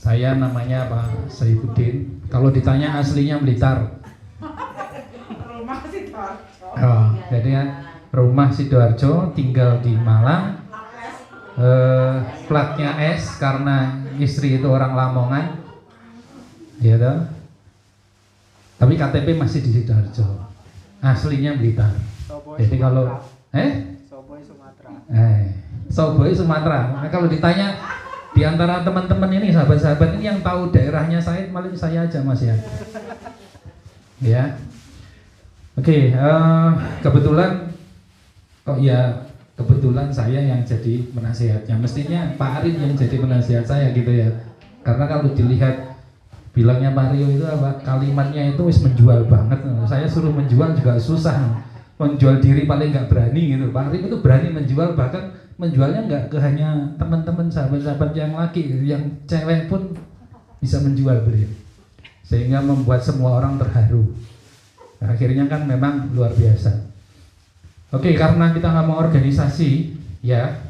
Saya namanya Pak Saifuddin. Kalau ditanya aslinya Blitar. Rumah Sidoarjo. Oh, jadi ya, rumah Sidoarjo, tinggal di Malang. Platnya S karena istri itu orang Lamongan. Ya toh? Tapi KTP masih di Sidoarjo. Aslinya Blitar. Jadi kalau Soboi Sumatera. Soboi Sumatera. Nah, kalau ditanya di antara teman-teman ini, sahabat-sahabat ini yang tahu daerahnya saya, malah saya aja Mas ya. Ya. Oke, kebetulan kebetulan saya yang jadi penasihatnya. Mestinya Pak Arin yang jadi penasihat saya gitu ya. Karena kalau dilihat bilangnya Mario itu apa? Kalimatnya itu wis menjual banget. Saya suruh menjual juga susah. Menjual diri paling nggak berani gitu. Pak Arin itu berani menjual, bahkan menjualnya nggak ke hanya teman-teman sahabat-sahabat yang laki, yang cewek pun bisa menjual beliau. Sehingga membuat semua orang terharu. Nah, akhirnya kan memang luar biasa. Oke, karena kita ngomong organisasi, ya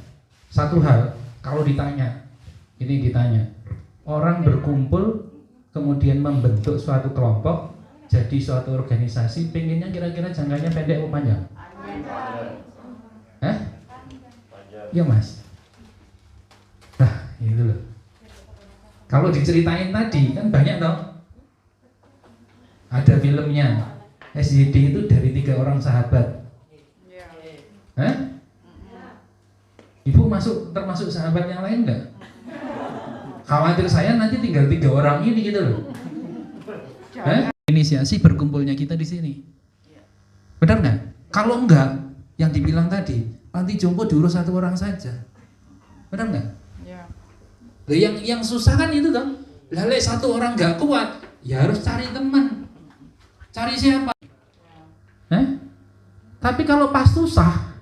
satu hal, kalau ditanya, orang berkumpul kemudian membentuk suatu kelompok, jadi suatu organisasi, pengennya kira-kira jangkanya pendek atau panjang? Ya Mas. Nah, itu loh. Kalau diceritain tadi kan banyak toh. Ada filmnya. SYD itu dari 3 orang sahabat. Ibu termasuk sahabat yang lain enggak? Khawatir saya nanti tinggal 3 orang ini gitu loh. Inisiasi berkumpulnya kita di sini. Benar nggak? Kalau enggak, yang dibilang tadi, panti jompo diurus 1 orang saja. Benar nggak? Ya. Yang susah kan itu kan. Lah 1 orang nggak kuat, ya harus cari teman. Cari siapa? Tapi kalau pas susah,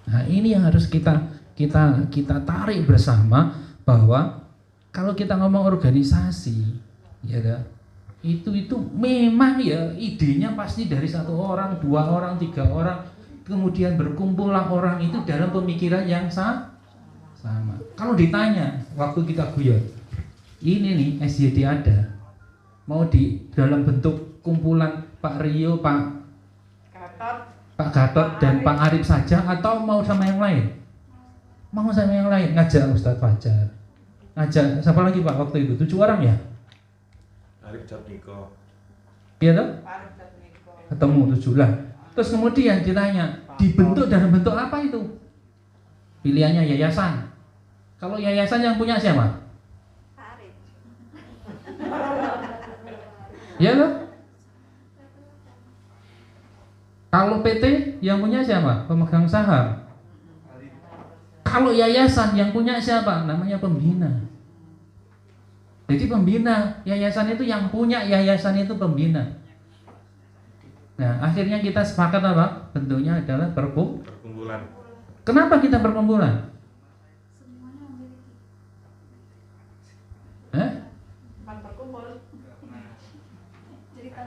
nah ini yang harus kita tarik bersama, bahwa kalau kita ngomong organisasi, ya kan? Itu memang ya idenya pasti dari 1 orang, 2 orang, 3 orang, kemudian berkumpullah orang itu dalam pemikiran yang sama. Kalau ditanya waktu kita guyon, ini nih SYD ada, mau di dalam bentuk kumpulan Pak Rio, Pak Gatot dan Pak Arif saja, atau mau sama yang lain? Mau sama yang lain, ngajak Ustadz Fajar, ngajak siapa lagi Pak waktu itu? 7 orang ya? Arif Jatniko. Iya toh? Ketemu 7 lah. Terus kemudian ditanya, dibentuk dalam bentuk apa itu? Pilihannya yayasan. Kalau yayasan yang punya siapa? Arif. Iya toh? Kalau PT yang punya siapa? Pemegang saham. Kalau yayasan yang punya siapa? Namanya pembina. Jadi pembina yayasan itu, yang punya yayasan itu pembina. Nah, akhirnya kita sepakat apa? Bentuknya adalah Perkumpulan. Kenapa kita berkumpulan?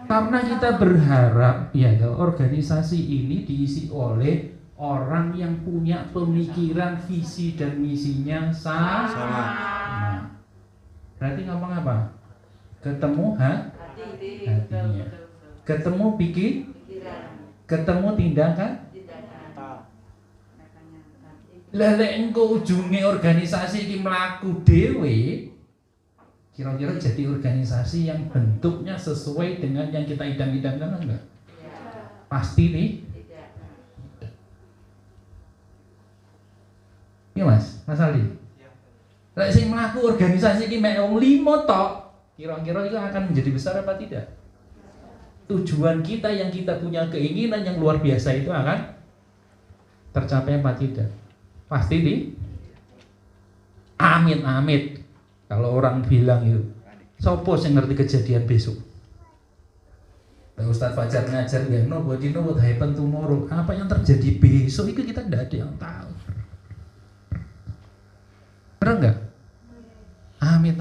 Karena kita berharap ya organisasi ini diisi oleh orang yang punya pemikiran, visi dan misinya sama. Nah, berarti ngomong apa? Ketemu hatinya, ketemu ketemu tindakan. Lah lek engko ujunge organisasi iki mlaku dhewe, kira-kira jadi organisasi yang bentuknya sesuai dengan yang kita idam-idamkan enggak? Pasti nih. Iya Mas Ali. Lek sing mlaku organisasi iki mek wong 5 tok, kira-kira itu akan menjadi besar apa tidak? Tujuan kita yang kita punya keinginan yang luar biasa itu akan tercapai apa tidak? Pasti nih. Amit. Kalau orang bilang itu, sopo yang ngerti kejadian besok? Ustadz Fajar ngajar ya, nobody know what happen tomorrow. Apa yang terjadi besok itu kita tidak ada yang tahu. Bener nggak? Amit.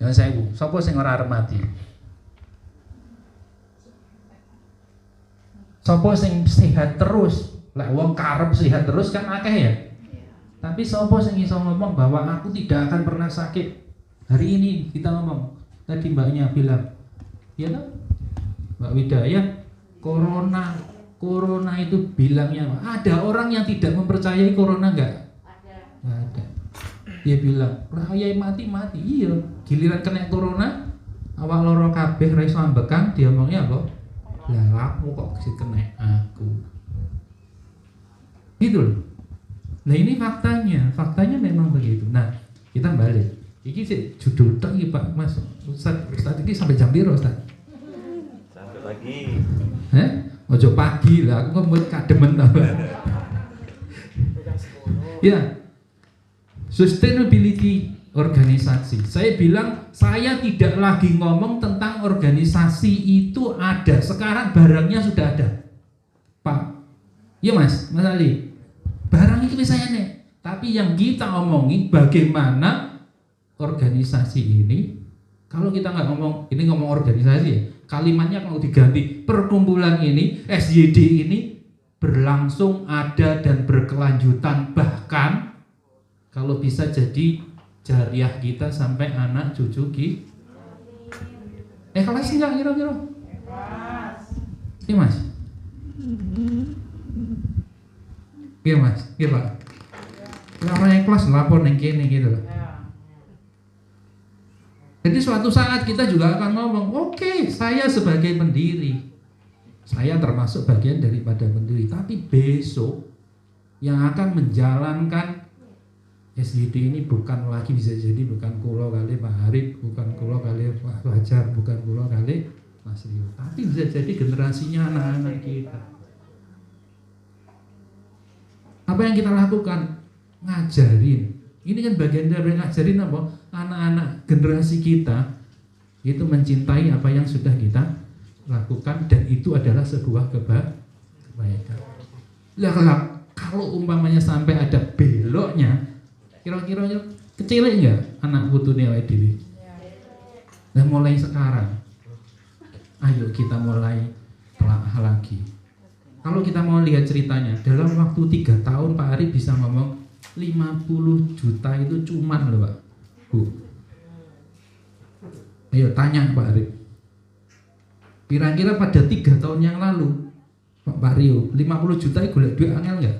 Jangan saya bu, sopo yang ora arep mati? Sopo yang sehat terus? Lah wong karep sehat terus kan akeh ya. Tapi sopo sing iso ngomong bahwa aku tidak akan pernah sakit. Hari ini kita ngomong. Tadi mbaknya bilang, ya toh? Mbak Widayah, corona itu bilangnya ada orang yang tidak mempercayai corona enggak? Nggak ada. Dia bilang, "Rahayai mati." Iya, giliran kena corona, awak loro kabeh ra iso ambekan, dia ngomongnya apa? Lah aku kok kena aku. Gitu loh. Nah ini faktanya memang begitu. Nah kita balik. Iki sih judul tak Pak Mas. Ustaz ini sampai jam biru Ustaz? Sampai pagi. Ojo pagi lah, aku mau kademen tambah. Ya, sustainability organisasi. Saya bilang saya tidak lagi ngomong tentang organisasi itu ada. Sekarang barangnya sudah ada, Pak. Iya Mas Ali. Barang itu saya nih. Tapi yang kita omongin bagaimana organisasi ini. Kalau kita nggak ngomong, ini ngomong organisasi ya. Kalimatnya kalau diganti perkumpulan ini, SYD ini berlangsung ada dan berkelanjutan, bahkan kalau bisa jadi jariah kita sampai anak cucu kita. Kelas enggak kira-kira? Iya Mas. Iya Mas, iya Pak. Orang yang kelas lapor yang kene gitu loh. Jadi suatu saat kita juga akan ngomong, oke, saya sebagai pendiri, saya termasuk bagian daripada pendiri. Tapi besok yang akan menjalankan SYD ini bukan lagi bisa jadi bukan kulo kali Pak Arif, bukan kulo kali Pak Fajar, bukan kulo kali Mas Rio, tapi bisa jadi generasinya anak-anak kita. Apa yang kita lakukan? Ngajarin. Ini kan bagian dari ngajarin apa? Anak-anak generasi kita itu mencintai apa yang sudah kita lakukan, dan itu adalah sebuah kebaikan. Lah kalau umpamanya sampai ada beloknya, kira-kira kecil enggak anak putune awake dhewe? Nah mulai sekarang, ayo kita mulai telaah lagi. Kalau kita mau lihat ceritanya, dalam waktu 3 tahun Pak Ari bisa ngomong 50 juta itu cuman loh Pak Bu. Ayo tanya Pak Ari. Kira-kira pada 3 tahun yang lalu Pak Rio 50 juta itu golek duit angel enggak?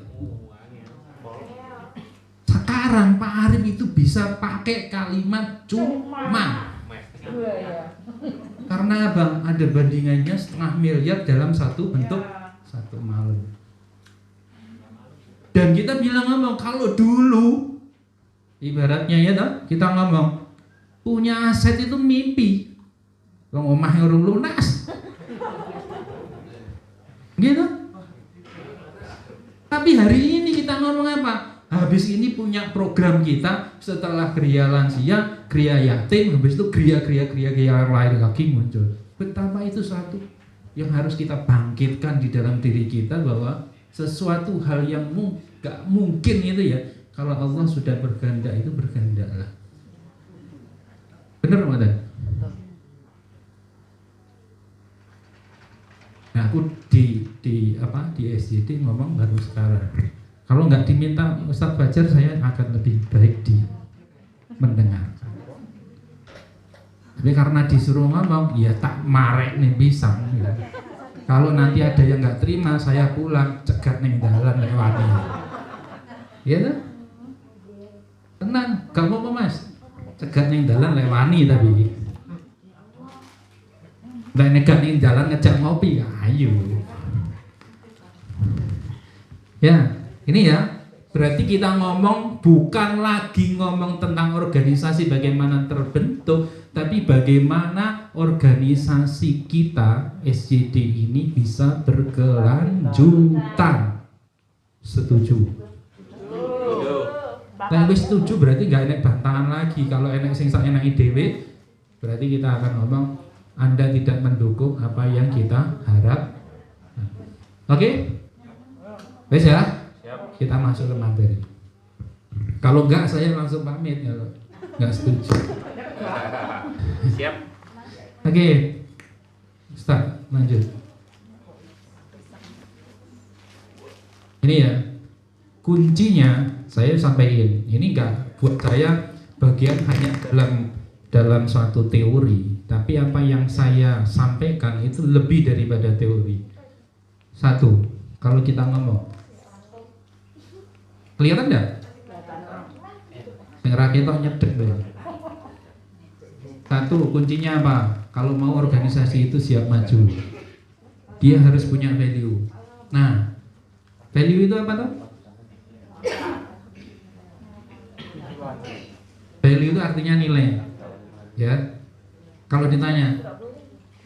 Sekarang Pak Arif itu bisa pakai kalimat cuma. Karena Bang ada bandingannya 0,5 miliar dalam satu bentuk satu malam. Dan kita ngomong kalau dulu ibaratnya ya toh, kita ngomong punya aset itu mimpi. Wong omah urung lunas. Gitu. Tapi hari ini kita ngomong apa? Habis ini punya program kita, setelah kriya lansia, kriya yatim, habis itu kriya yang lain lagi muncul. Betapa itu satu yang harus kita bangkitkan di dalam diri kita, bahwa sesuatu hal yang gak mungkin itu ya, kalau Allah sudah berkehendak itu berkehendaklah. Benar Ramadan? Nah aku di SJD ngomong baru sekarang. Kalau nggak diminta Ustadz Fajar, saya akan lebih baik di mendengar. Tapi karena disuruh ngomong, ya tak marek nih pisang. Ya. Kalau nanti ada yang nggak terima, saya pulang cegat nih dalan lewati. Ya tuh? Tenang, gak apa-apa Mas. Cegat nih dalan lewani tapi. Dan negat nih jalan ngejak ngopi, ayo. Ya, ini ya. Berarti kita ngomong bukan lagi ngomong tentang organisasi bagaimana terbentuk, tapi bagaimana organisasi kita SJD ini bisa berkelanjutan. Setuju? Nah, wis setuju berarti nggak enak bantahan lagi. Kalau enak sing sak enake dhewe, berarti kita akan ngomong Anda tidak mendukung apa yang kita harap. Oke? Wis ya? Kita masuk ke materi. Kalau enggak saya langsung pamit kalau enggak setuju. Siap. Oke. Start, lanjut. Ini ya. kuncinya saya sampaikan. Ini enggak buat saya bagian hanya dalam suatu teori, tapi apa yang saya sampaikan itu lebih daripada teori. Satu, kalau kita ngomong, kelihatan enggak? Yang rakyat nyedek deh. Satu, kuncinya apa? Kalau mau organisasi itu siap maju, dia harus punya value. Nah, value itu apa tuh? Value itu artinya nilai, ya. Kalau ditanya,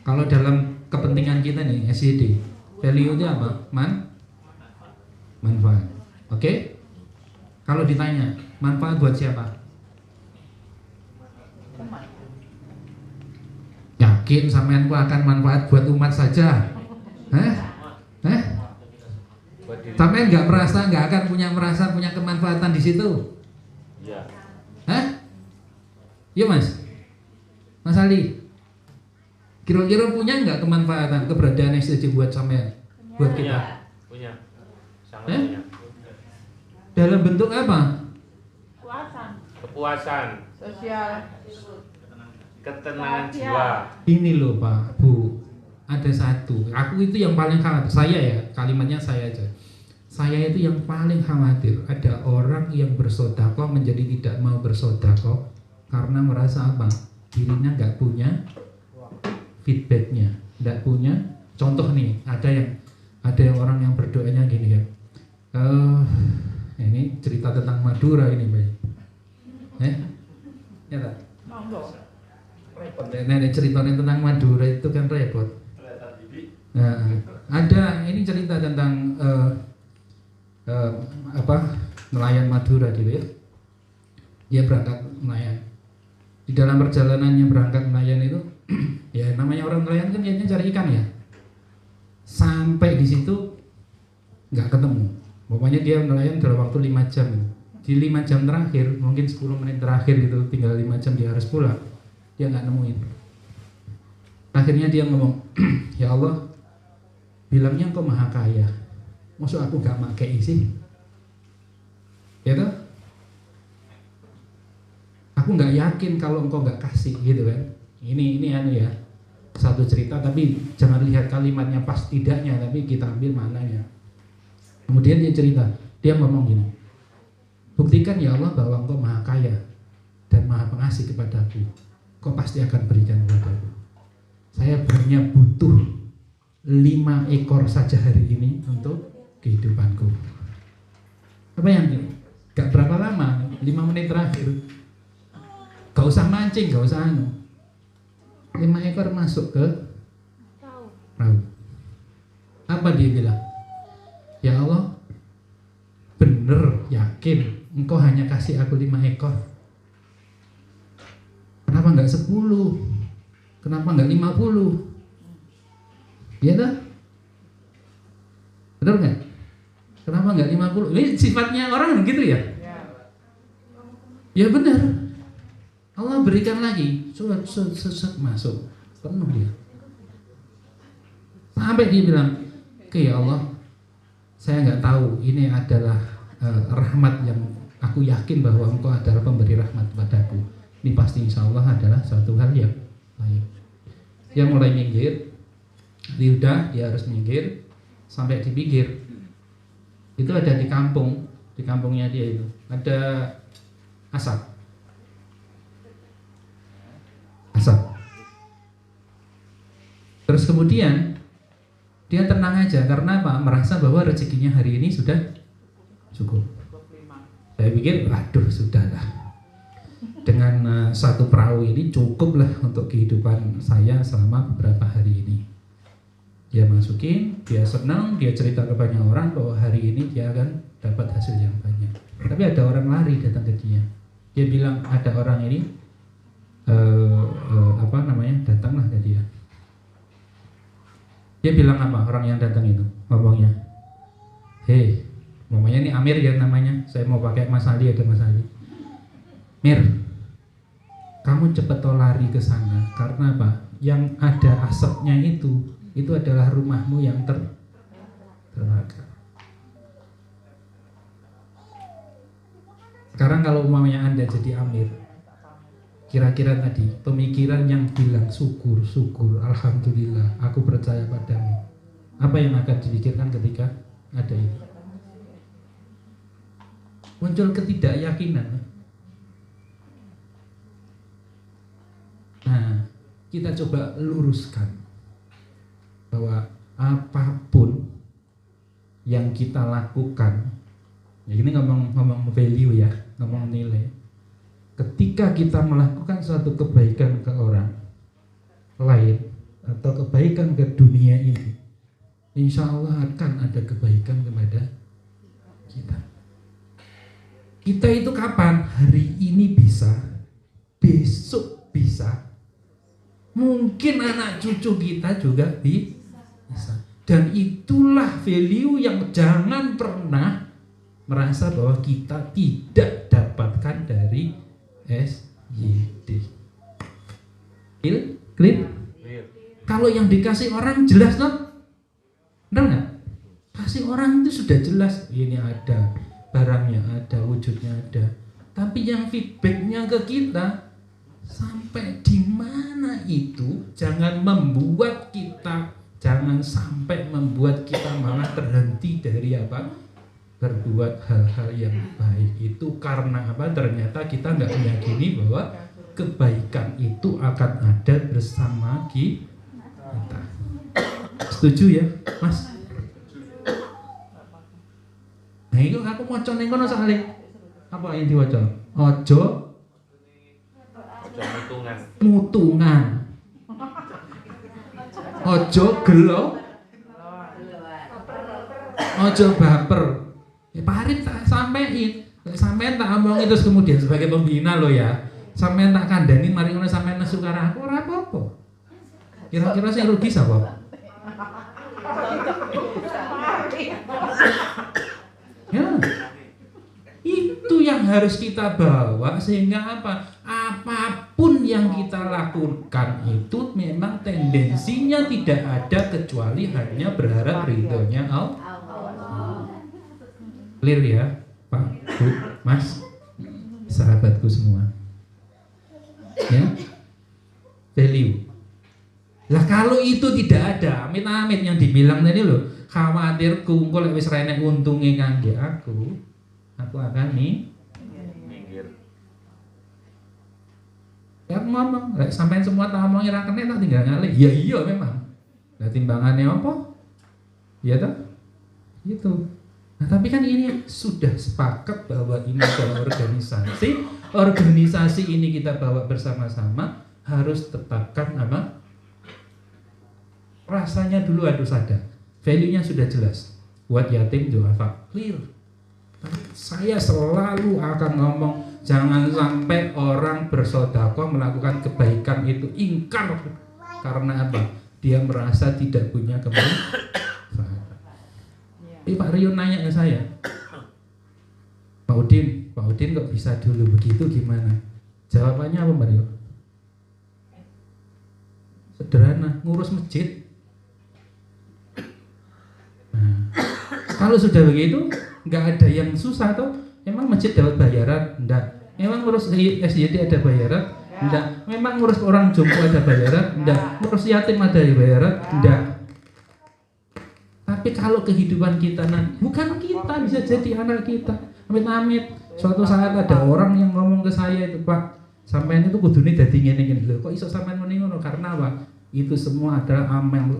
kalau dalam kepentingan kita nih SYD, value itu apa? Manfaat. Oke? Kalau ditanya, manfaat buat siapa? Yakin sampean akan manfaat buat umat saja? Sampean nggak akan punya kemanfaatan di situ? Iya. Iya Mas Ali. Kira-kira punya nggak kemanfaatan keberadaan SDG buat sampean, buat kita? Punya. Sangat punya. Dalam bentuk apa? Kepuasan, Sosial. ketenangan jiwa. Ini loh Pak, Bu, ada satu. Aku itu yang paling khawatir. Saya ya, kalimatnya saya aja. Saya itu yang paling khawatir ada orang yang bersedekah menjadi tidak mau bersedekah karena merasa apa? Dirinya nggak punya feedbacknya, nggak punya. Contoh nih, ada yang orang yang berdoanya gini ya. Ini cerita tentang Madura ini, Mbak. Ya tak? Monggo. Nenek ceritanya tentang Madura itu kan repot. Nah, ada ini cerita tentang nelayan Madura gitu ya. Dia berangkat nelayan. Di dalam perjalanannya berangkat nelayan itu, ya namanya orang nelayan kan niatnya cari ikan ya. Sampai di situ nggak ketemu. Pokoknya dia nelayan dalam waktu 5 jam. Di 5 jam terakhir, mungkin 10 menit terakhir gitu, tinggal 5 jam dia harus pulang. Dia nggak nemuin. Akhirnya dia ngomong, ya Allah, bilangnya engkau maha kaya, maksud aku gak pakai sih, ya toh? Aku nggak yakin kalau engkau nggak kasih, gitu kan? Ini anu ya, satu cerita, tapi jangan lihat kalimatnya pas tidaknya, tapi kita ambil maknanya. Kemudian dia cerita, dia ngomong gini, buktikan ya Allah bahwa engkau maha kaya dan maha pengasih kepadaku. Kau pasti akan berikan kepadaku. Saya hanya butuh 5 ekor saja hari ini untuk kehidupanku. Apa yang gak berapa lama, 5 menit terakhir, gak usah mancing, gak usah 5 ekor masuk ke perahu. Apa dia bilang? Ya Allah, bener, yakin engkau hanya kasih aku 5 ekor. Kenapa nggak 10? Kenapa nggak 50? Iya dah? Betul nggak? Kenapa nggak 50? Ini sifatnya orang gitu ya? Ya benar. Allah berikan lagi. Masuk. Penuh dia. Sampai dia bilang, oke ya Allah, saya nggak tahu ini adalah rahmat yang aku yakin bahwa engkau adalah pemberi rahmat padaku. Ini pasti insya Allah adalah suatu hal yang baik. Dia mulai minggir, dia harus minggir sampai di pinggir. Itu ada di kampungnya dia itu ada asap. Terus kemudian dia tenang aja karena apa? Merasa bahwa rezekinya hari ini sudah cukup. Saya pikir, aduh sudahlah. Dengan satu perahu ini cukuplah untuk kehidupan saya selama beberapa hari ini. Dia masukin, dia senang, dia cerita ke banyak orang bahwa hari ini dia akan dapat hasil yang banyak. Tapi ada orang lari datang ke dia. Dia bilang ada orang ini datanglah ke dia. Dia bilang apa orang yang datang itu? Ngomongnya, hei, mamanya ini Amir ya namanya. Saya mau pakai Mas Ali, ada Mas Ali. Mir, kamu cepet lari ke sana karena apa? Yang ada asapnya itu adalah rumahmu yang terbakar. Sekarang kalau umpamanya Anda jadi amir, kira-kira tadi pemikiran yang bilang syukur, alhamdulillah, aku percaya padamu. Apa yang akan dipikirkan ketika ada itu? Muncul ketidakyakinan. Nah, kita coba luruskan bahwa apapun yang kita lakukan, ya ini ngomong value ya, ngomong nilai. Ketika kita melakukan suatu kebaikan ke orang lain atau kebaikan ke dunia ini, insya Allah akan ada kebaikan kepada kita. Kita itu kapan? Hari ini bisa, besok bisa, mungkin anak cucu kita juga bisa. Dan itulah value yang jangan pernah merasa bahwa kita tidak dapatkan dari SYD. Clear? Kalau yang dikasih orang jelas loh, benar nggak? Kasih orang itu sudah jelas, ini ada, barangnya ada, wujudnya ada. Tapi yang feedbacknya ke kita sampai di mana itu, jangan sampai membuat kita malah terhenti dari apa? Berbuat hal-hal yang baik itu. Karena apa? Ternyata kita nggak meyakini bahwa kebaikan itu akan ada bersama kita. Setuju ya, Mas? Nah itu aku mau coba nengkono soalnya apa yang diwaca? Ojo mutungan, ojo gelo, ojo baper. Parit tak sampein tak omongin terus kemudian sebagai pembina lo ya, sampein tak kandani mari ngono sampein nesu karo aku ora apa-apa. Kira-kira sing rugi sapa? Ya, itu yang harus kita bawa sehingga apa? Apapun yang kita lakukan itu memang tendensinya tidak ada kecuali hanya berharap ridhonya Allah. Clear ya, Pak, Bu, Mas, sahabatku semua. Ya, value. Lah kalau itu tidak ada, amit-amit yang dibilang tadi loh, khawatirku engko lek wis ra enek untunge kangge aku akan minggir. Ya ngomong, lek sampean semua tak omongi ra kene tak tinggal ngalih. Ya iya memang. Lah timbangannya apa? Ya toh? Gitu. Nah, tapi kan ini sudah sepakat bahwa ini adalah organisasi. Organisasi ini kita bawa bersama-sama, harus tetapkan apa? Rasanya dulu harus ada. Value-nya sudah jelas. Buat yatim duafa, clear. Saya selalu akan ngomong, jangan sampai orang bersedekah melakukan kebaikan itu ingkar. Karena apa? Dia merasa tidak punya kemanfaatan. Pak Rio nanya ke saya, Pak Udin kok bisa dulu begitu gimana? Jawabannya apa Pak Rio? Sederhana, ngurus masjid. Nah, kalau sudah begitu, nggak ada yang susah toh. Emang masjid dapat bayaran? Enggak. Emang ngurus SYD ada bayaran? Enggak. Memang ngurus orang jompo ada bayaran? Enggak. Ngurus yatim ada bayaran? Enggak. Tapi kalau kehidupan kita bukan kita, bisa jadi anak kita. Amit-amit. Suatu saat ada orang yang ngomong ke saya itu, Pak, sampean itu kudune dadi ngene-ngene lho. Kok iso sampean muni ngono? Karena apa? Itu semua adalah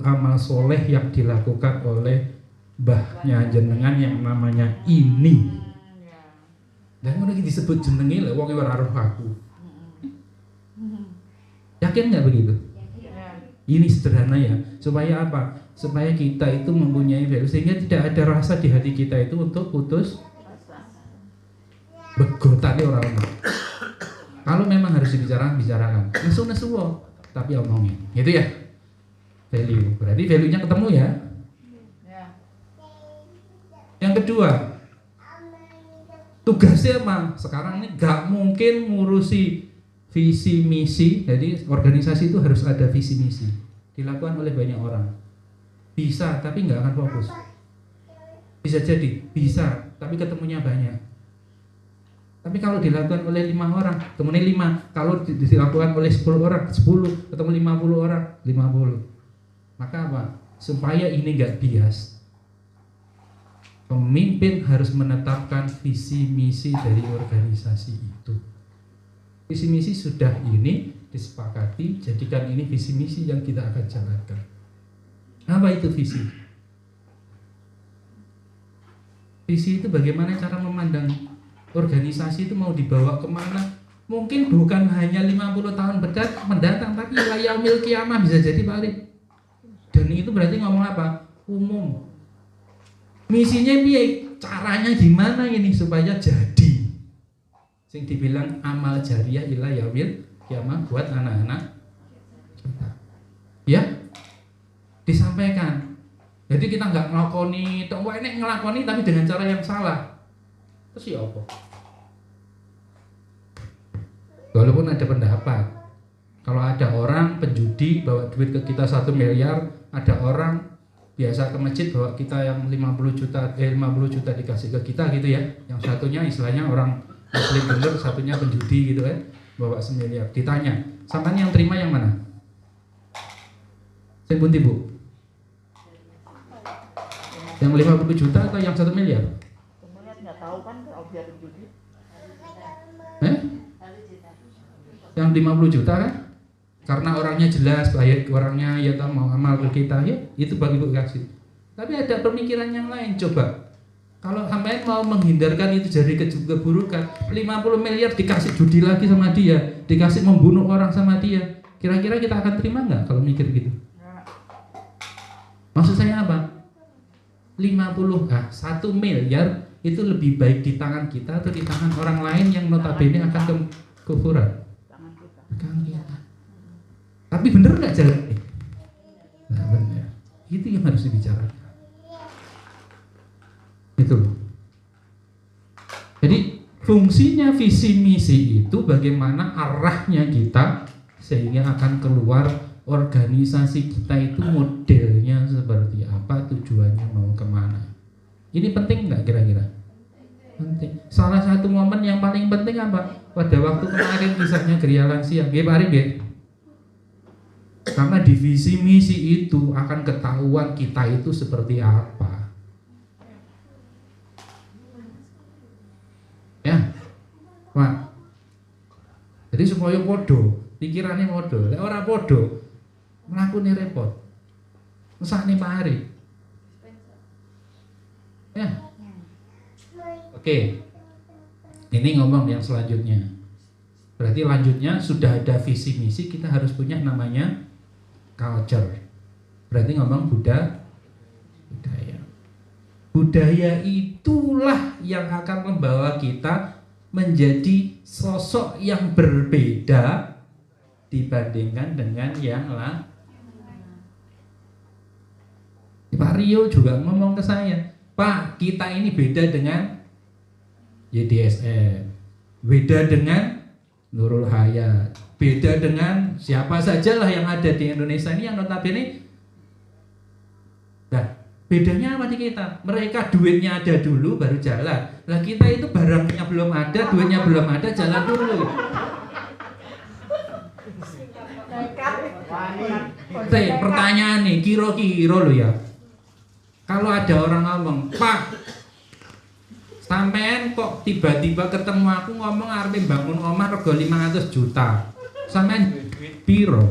amal soleh yang dilakukan oleh mbahnya jenengan yang namanya ini. Dan ngono iki disebut jenenge lho wong ora roh aku. Yakin nggak begitu? Ini sederhana ya, supaya apa? Supaya kita itu mempunyai value, sehingga tidak ada rasa di hati kita itu untuk putus begotane orang-orang. Kalau memang harus bicarakan, nesu-nesu tapi omongin. Gitu ya. Value. Berarti value-nya ketemu ya. Yang kedua, tugasnya apa? Sekarang ini gak mungkin ngurusi visi misi. Jadi organisasi itu harus ada visi misi. Dilakukan oleh banyak orang. Bisa, tapi gak akan fokus. Bisa jadi, bisa, tapi ketemunya banyak. Tapi kalau dilakukan oleh 5 orang, kemudian 5. Kalau dilakukan oleh 10 orang, 10. Ketemu 50 orang, 50. Maka apa? Supaya ini nggak bias, pemimpin harus menetapkan visi misi dari organisasi itu. Visi misi sudah ini disepakati, jadikan ini visi misi yang kita akan jalankan. Apa itu visi? Visi itu bagaimana cara memandang organisasi itu mau dibawa kemana? Mungkin bukan hanya 50 tahun mendatang, tapi yaumil qiyamah bisa jadi Pak Arif. Dan itu berarti ngomong apa? Umum. Misinya piye? Caranya gimana ini supaya jadi? Sing dibilang amal jariah ila yaumil qiyamah buat anak-anak kita. Ya? Disampaikan. Jadi kita nggak ngelakoni, tok enek ngelakoni tapi dengan cara yang salah. Terus ya apa? Walaupun ada pendapat, kalau ada orang penjudi bawa duit ke kita 1 miliar, ada orang biasa ke masjid bawa kita yang 50 juta dikasih ke kita gitu ya. Yang satunya istilahnya orang muslim bener, satunya penjudi gitu kan, bawa 1 miliar. Ditanya, sampean yang terima yang mana? Sing pundi, Bu? Yang 50 juta atau yang 1 miliar? Nggak tahu kan objek judi. Yang 50 juta kan? Karena orangnya jelas, baik orangnya ya tahu mau amal ke kita ya, itu bagi ibu kasih. Tapi ada pemikiran yang lain, coba. Kalau sampai mau menghindarkan itu jadi keburukan, 50 miliar dikasih judi lagi sama dia, dikasih membunuh orang sama dia, kira-kira kita akan terima nggak kalau mikir gitu? Maksud saya apa? 1 miliar itu lebih baik di tangan kita atau di tangan orang lain yang notabene akan kekufuran? Tangan kita. Tapi bener nggak jalan? Nah benar. Itu yang harus dibicarakan. Itu loh. Jadi fungsinya visi misi itu bagaimana arahnya kita sehingga akan keluar organisasi kita itu modelnya seperti apa, tujuannya mau kemana. Ini penting nggak kira-kira? Penting. Salah satu momen yang paling penting apa? Pada waktu kemarin kisahnya Geria Lansia, Pak Arif ya. Karena di visi misi itu akan ketahuan kita itu seperti apa. Ya, Pak. Jadi supaya podo, pikirannya podo. Lek ora podo, melakukan repot. Mesakne Pak Arif. Ya. Oke. Ini ngomong yang selanjutnya. Berarti lanjutnya sudah ada visi misi, kita harus punya namanya culture. Berarti ngomong budaya. Budaya itulah yang akan membawa kita menjadi sosok yang berbeda dibandingkan dengan yang lain. Pak Rio juga ngomong ke saya, Pak, kita ini beda dengan YDSM, beda dengan Nurul Hayat, beda dengan siapa sajalah yang ada di Indonesia ini yang notabene. Nah, bedanya apa di kita? Mereka duitnya ada dulu baru jalan. Lah kita itu barangnya belum ada, duitnya belum ada, jalan dulu. Pertanyaan nih, kira-kira lo ya. Kalau ada orang ngomong, Pak, sampean kok tiba-tiba ketemu aku ngomong arep bangun omah rego 500 juta. Sampean piro?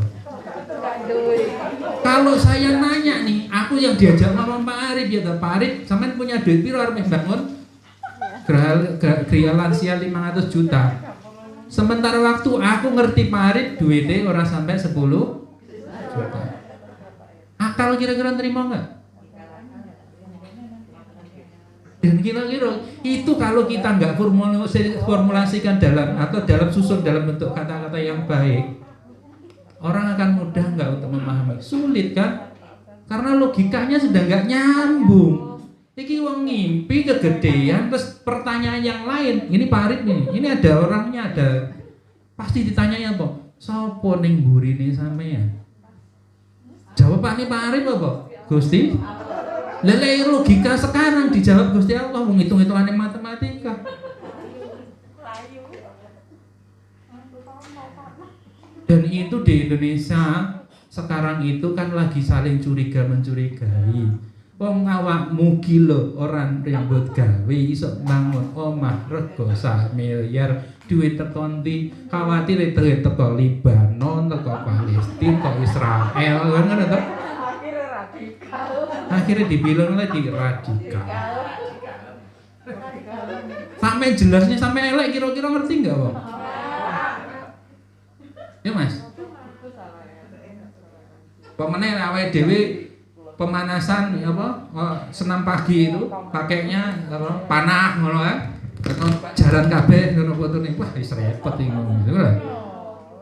Kalau saya nanya nih, aku yang diajak ngomong Pak Arif ya, Pak Arif, sampean punya duit piro arep bangun? Geria Lansia 500 juta. Sementara waktu aku ngerti Pak Arif duitnya ora sampai 10 juta. Akal kira-kira terima enggak? Dan kira-kira itu kalau kita nggak formulasikan dalam atau dalam susun dalam bentuk kata-kata yang baik, orang akan mudah nggak untuk memahami. Sulit kan? Karena logikanya sudah nggak nyambung. Iki wong ngimpi kegedean, terus pertanyaan yang lain. Ini Pak Arif nih, ini ada orangnya, ada pasti ditanyanya apa? Sopo ning burine sampean? Jawabannya Pak Arif apa? Gusti. Lele logika sekarang dijawab Gusti Allah, hitung-hitungannya matematika. Dan itu di Indonesia sekarang itu kan lagi saling curiga mencurigai. Wong awakmu ki lho orang rambut gawe iso bangun omah rego 1 miliar duit teko ndi, khawatir teko Libanon, teko Palestina, teko Israel kan ngono to. Akhirnya radikal. Akhirnya dibilang lagi radikal. Radikal. Sampai jelasnya sampai elek kira-kira ngerti enggak, Bang? Ya, Mas. Pemene awake dhewe pemanasan apa senam pagi itu pakainya apa panah ngono kan. Jaran kabeh ngono fotone. Wah, wis repot iki ngono gitu kan.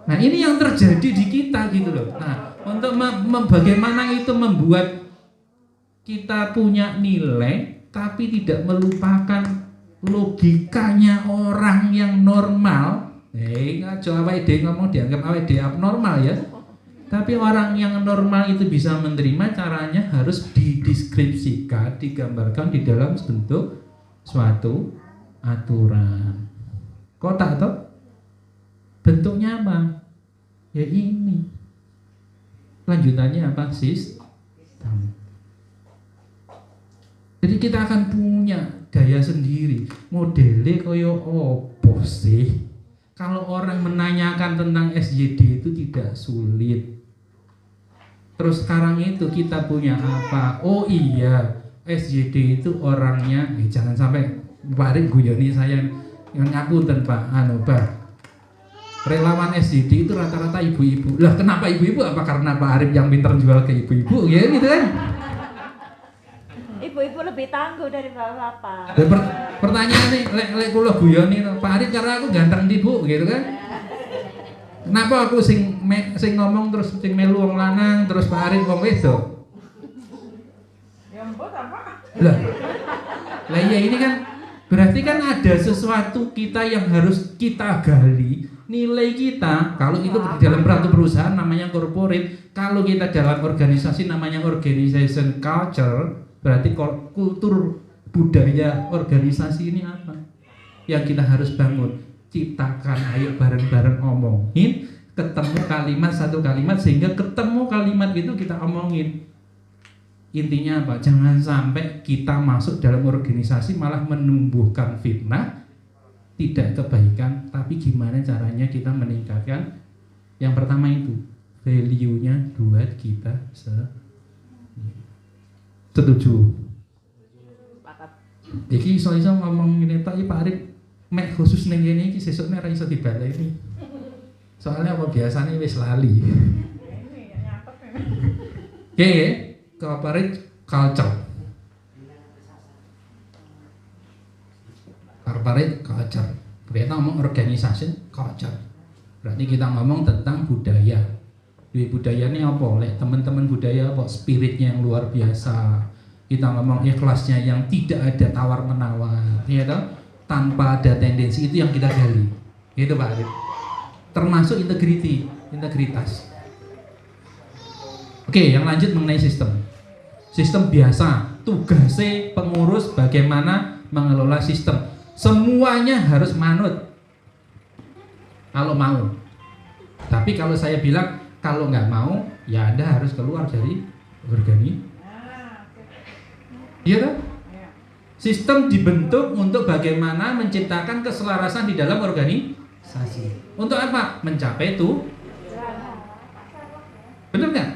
Nah, ini yang terjadi di kita gitu loh. Nah, untuk bagaimana itu membuat kita punya nilai tapi tidak melupakan logikanya orang yang normal. Ngaco awake dhewe ngomong dianggap awake dhewe abnormal ya. Tapi orang yang normal itu bisa menerima, caranya harus dideskripsikan, digambarkan di dalam bentuk suatu aturan. Kotak toh? Bentuknya apa? Ya ini. Lanjutannya apa? Sistem. Jadi kita akan punya gaya sendiri. Modelnya kaya opo sih? Kalau orang menanyakan tentang SJD itu tidak sulit. Terus sekarang itu kita punya apa? Oh iya, SJD itu orangnya, jangan sampai Pak Arif guyoni saya yang ngapunten Pak, Pak. Relawan SJD itu rata-rata ibu-ibu. Lah kenapa ibu-ibu? Apa karena Pak Arif yang pintar jual ke ibu-ibu? Ya gitu kan? Ibu-ibu lebih tangguh dari bapak-bapak. Pertanyaan nih, lek kula guyoni Pak Arif karena aku ganteng di Bu, gitu kan? Kenapa aku sing ngomong terus sing melu wong lanang terus Pak Arif wong wedok? Ya mbok apa? Lah iya ini kan berarti kan ada sesuatu kita yang harus kita gali. Nilai kita kalau itu di dalam suatu perusahaan namanya corporate, kalau kita dalam organisasi namanya organization culture, berarti kultur budaya organisasi ini apa? Yang kita harus bangun. Ciptakan, ayo bareng-bareng omongin, ketemu kalimat satu kalimat sehingga ketemu kalimat itu kita omongin. Intinya apa? Jangan sampai kita masuk dalam organisasi malah menumbuhkan fitnah, tidak kebaikan, tapi gimana caranya kita meningkatkan yang pertama itu value-nya buat kita setuju. Iki iso-iso ngomong ngene tok Pak Arif mek khusus ning kene iki sesukne ora iso dibaleni. Soalnya apa biasanya wis lali. Oke, corporate culture. Corporate culture. Kita ngomong organization culture. Berarti kita ngomong tentang budaya. Di budaya ini apa? Lek teman-teman budaya apa? Spiritnya yang luar biasa. Kita ngomong ikhlasnya yang tidak ada tawar-menawar, ya toh? Tanpa ada tendensi, itu yang kita gali. Itu Pak Arif. Termasuk integritas. Oke, yang lanjut mengenai sistem. Sistem biasa, tugasnya pengurus bagaimana mengelola sistem. Semuanya harus manut. Kalau mau. Tapi kalau saya bilang kalau nggak mau, ya Anda harus keluar dari organisasi. Iya kan? Sistem dibentuk untuk bagaimana menciptakan keselarasan di dalam organisasi. Untuk apa? Mencapai itu. Bener nggak?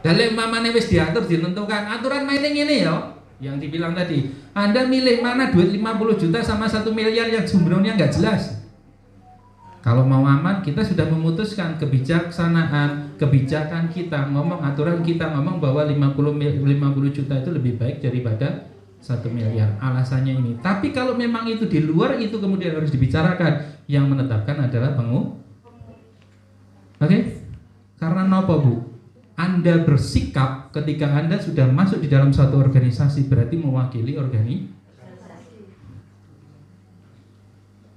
Dalam mamane wis diatur ditentukan aturan maining ini ya. Yang dibilang tadi, Anda milih mana duit 50 juta sama 1 miliar yang sumbernya nggak jelas. Kalau mau aman, kita sudah memutuskan kebijaksanaan, kebijakan kita ngomong, aturan kita ngomong bahwa 50 juta itu lebih baik daripada 1 miliar. Alasannya ini. Tapi kalau memang itu di luar itu kemudian harus dibicarakan. Yang menetapkan adalah pengurus. Oke? Karena apa Bu? Anda bersikap ketika Anda sudah masuk di dalam suatu organisasi berarti mewakili organisasi.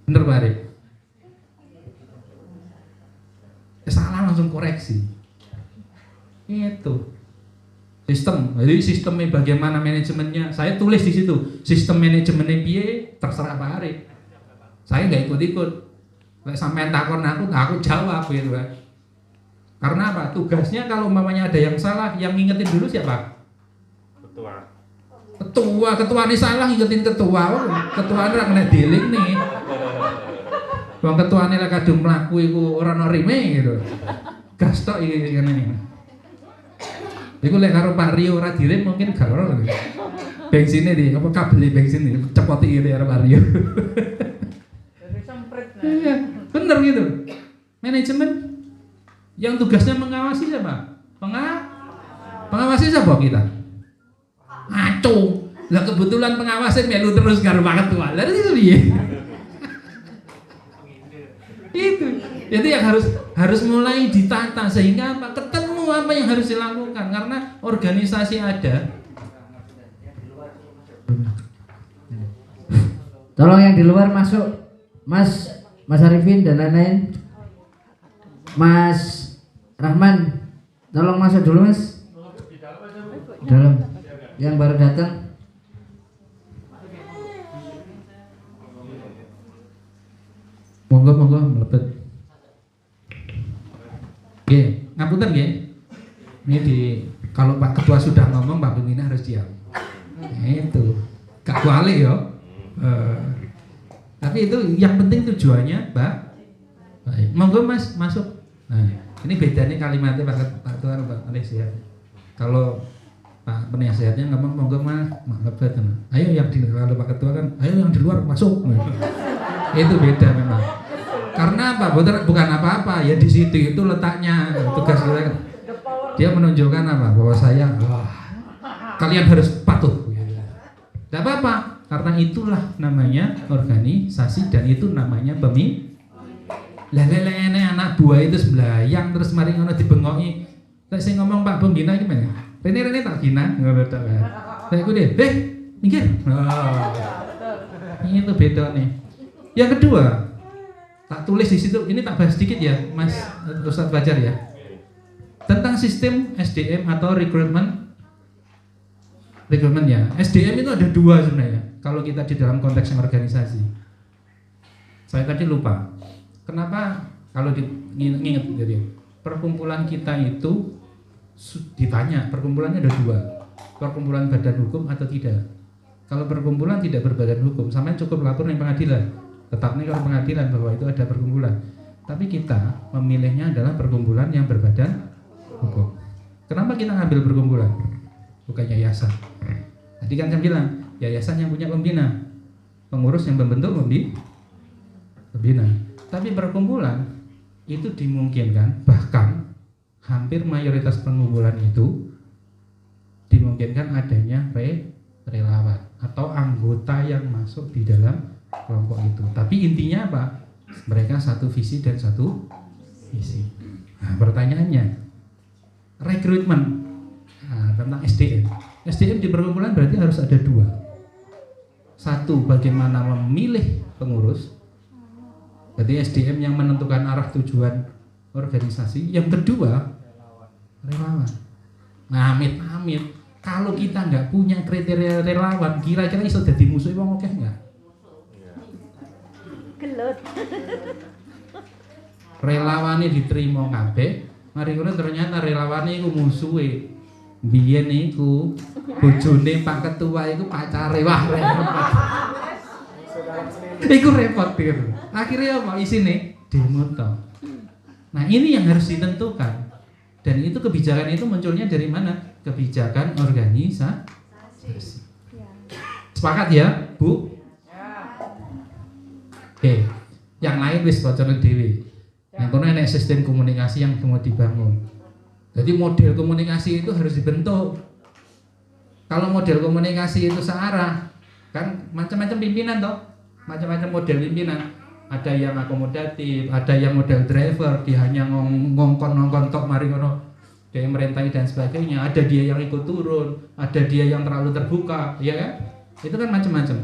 Bener Pak Arif? Salah langsung koreksi. Itu sistem. Jadi sistemnya bagaimana manajemennya? Saya tulis di situ. Sistem manajemennya piye terserah Pak Arif. Saya nggak ikut-ikut. Lek sampean takon aku jawab gitu kan. Karena apa? Tugasnya kalau umpamanya ada yang salah, yang ngingetin dulu siapa? Ketua ini salah ngingetin ketua. Ketua ini ora kena dealing nih. Wong ketua ini lek kadung mlaku iku ora ono rime gitu. Gas tok iki ngene. Iku lek karo Pak Rio ora direm mungkin gak ora. Bensinnya di apa kabel bensin ini cepoti ini karo Pak Rio. Jadi semprit nah. Iya, bener gitu. Manajemen yang tugasnya mengawasi siapa? Pengawasi siapa kita? Ngaco. Lah kebetulan pengawasin melu terus karo Pak Ketua. Lah itu piye? Itu. Jadi yang harus mulai ditata sehingga apa? Ketemu apa yang harus dilakukan karena organisasi ada. Tolong yang di luar masuk, Mas Arifin dan lain-lain. Mas Rahman, tolong masuk dulu Mas. Dalam. Yang baru datang. Monggo mlebet. Nggih, ngapunten nggih. Ini kalau Pak Ketua sudah ngomong Pak Pembina harus diam. Itu. Gak kuali ya. Tapi itu yang penting tujuannya, Pak. Baik. Monggo Mas masuk. Nah, ini bedanya kalimatnya Pak Ketua Pak penasihat. Kalau Pak penasihatnya ngomong monggo Mas, mlebet. Ayo yang di kalau Pak Ketua kan, ayo yang di luar masuk. Itu beda memang. Karena apa? Bukan apa-apa ya di situ itu letaknya tugas kita. Dia menunjukkan apa? Bahwa saya kalian harus patuh. Tidak apa-apa, karena itulah namanya organisasi dan itu namanya pemimpin. Lele anak buah itu sembelayang terus mari ngono dibengoki. Saya ngomong Pak Pembina gimana? Rene tak bina, ngono tok. Saya ku deh, minggir. Ini tuh beda nih. Yang kedua, tak tulis di situ, ini tak bahas sedikit ya, Mas Ustadz Fajar ya. Tentang sistem SDM atau recruitment ya. SDM itu ada dua sebenarnya. Kalau kita di dalam konteks organisasi, saya tadi lupa. Kenapa kalau nginget jadi perkumpulan kita itu ditanya perkumpulannya ada dua, perkumpulan badan hukum atau tidak. Kalau perkumpulan tidak berbadan hukum, sampai cukup lapor di pengadilan. Tetap nih kalau pengadilan bahwa itu ada perkumpulan. Tapi kita memilihnya adalah perkumpulan yang berbadan hukum. Kenapa kita ngambil perkumpulan? Bukan yayasan. Tadi kan saya bilang, yayasan yang punya pembina, pengurus yang membentuk pembina. Tapi perkumpulan itu dimungkinkan, bahkan hampir mayoritas perkumpulan itu dimungkinkan adanya relawan atau anggota yang masuk di dalam kelompok itu. Tapi intinya apa? Mereka satu visi dan satu misi. Nah, pertanyaannya, rekrutmen tentang SDM. SDM di perkumpulan berarti harus ada dua. Satu, bagaimana memilih pengurus. Berarti SDM yang menentukan arah tujuan organisasi. Yang kedua, relawan. Nah, amit-amit. Kalau kita nggak punya kriteria relawan, kira-kira iso dadi musuh wong akeh nggak? Gelut. Relawane diterima kabeh, mari ngono ternyata relawane iku musuhe. Biyen iku bojone Pak Ketua iku pacare, wah repot. Iku repot gitu. Akhirnya apa isine? Demo toh. Nah, ini yang harus ditentukan. Dan itu kebijakan itu munculnya dari mana? Kebijakan organisasi. Sepakat ya, Bu? Oke. Yang lain wis bocoran dhewe. Yang kono enek sistem komunikasi yang mau dibangun. Jadi model komunikasi itu harus dibentuk. Kalau model komunikasi itu searah, kan macam-macam pimpinan toh, macam-macam model pimpinan. Ada yang akomodatif, ada yang model driver, dia hanya ngongkon tok mari ngono, dia yang merintai dan sebagainya. Ada dia yang ikut turun, ada dia yang terlalu terbuka, ya kan? Itu kan macam-macam.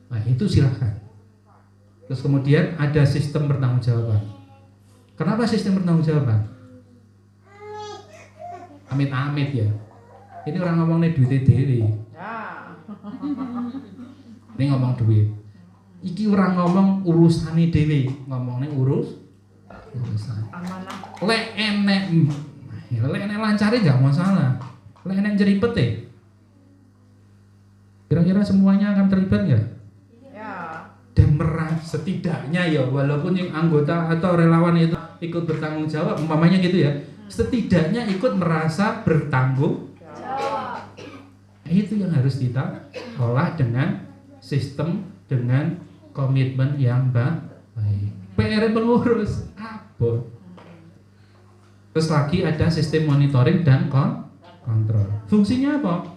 Nah itu silahkan. Terus kemudian ada sistem pertanggungjawaban. Kenapa sistem pertanggungjawaban? Amit-amit ya. Ini orang ngomongnya duit dhewe. Ya. Ini ngomong duit. Iki orang ngomong urusane dhewe, ngomongnya urusan. Amanah. Lek enek lancare nggak masalah. Lek enek jeripet kira-kira semuanya akan terlibat nggak? Ya. Dan setidaknya ya walaupun yang anggota atau relawan itu ikut bertanggung jawab, umpamanya gitu ya, setidaknya ikut merasa bertanggung. Itu yang harus kita olah dengan sistem, dengan komitmen yang baik. PR pengurus apa? Terus lagi ada sistem monitoring dan kontrol. Fungsinya apa?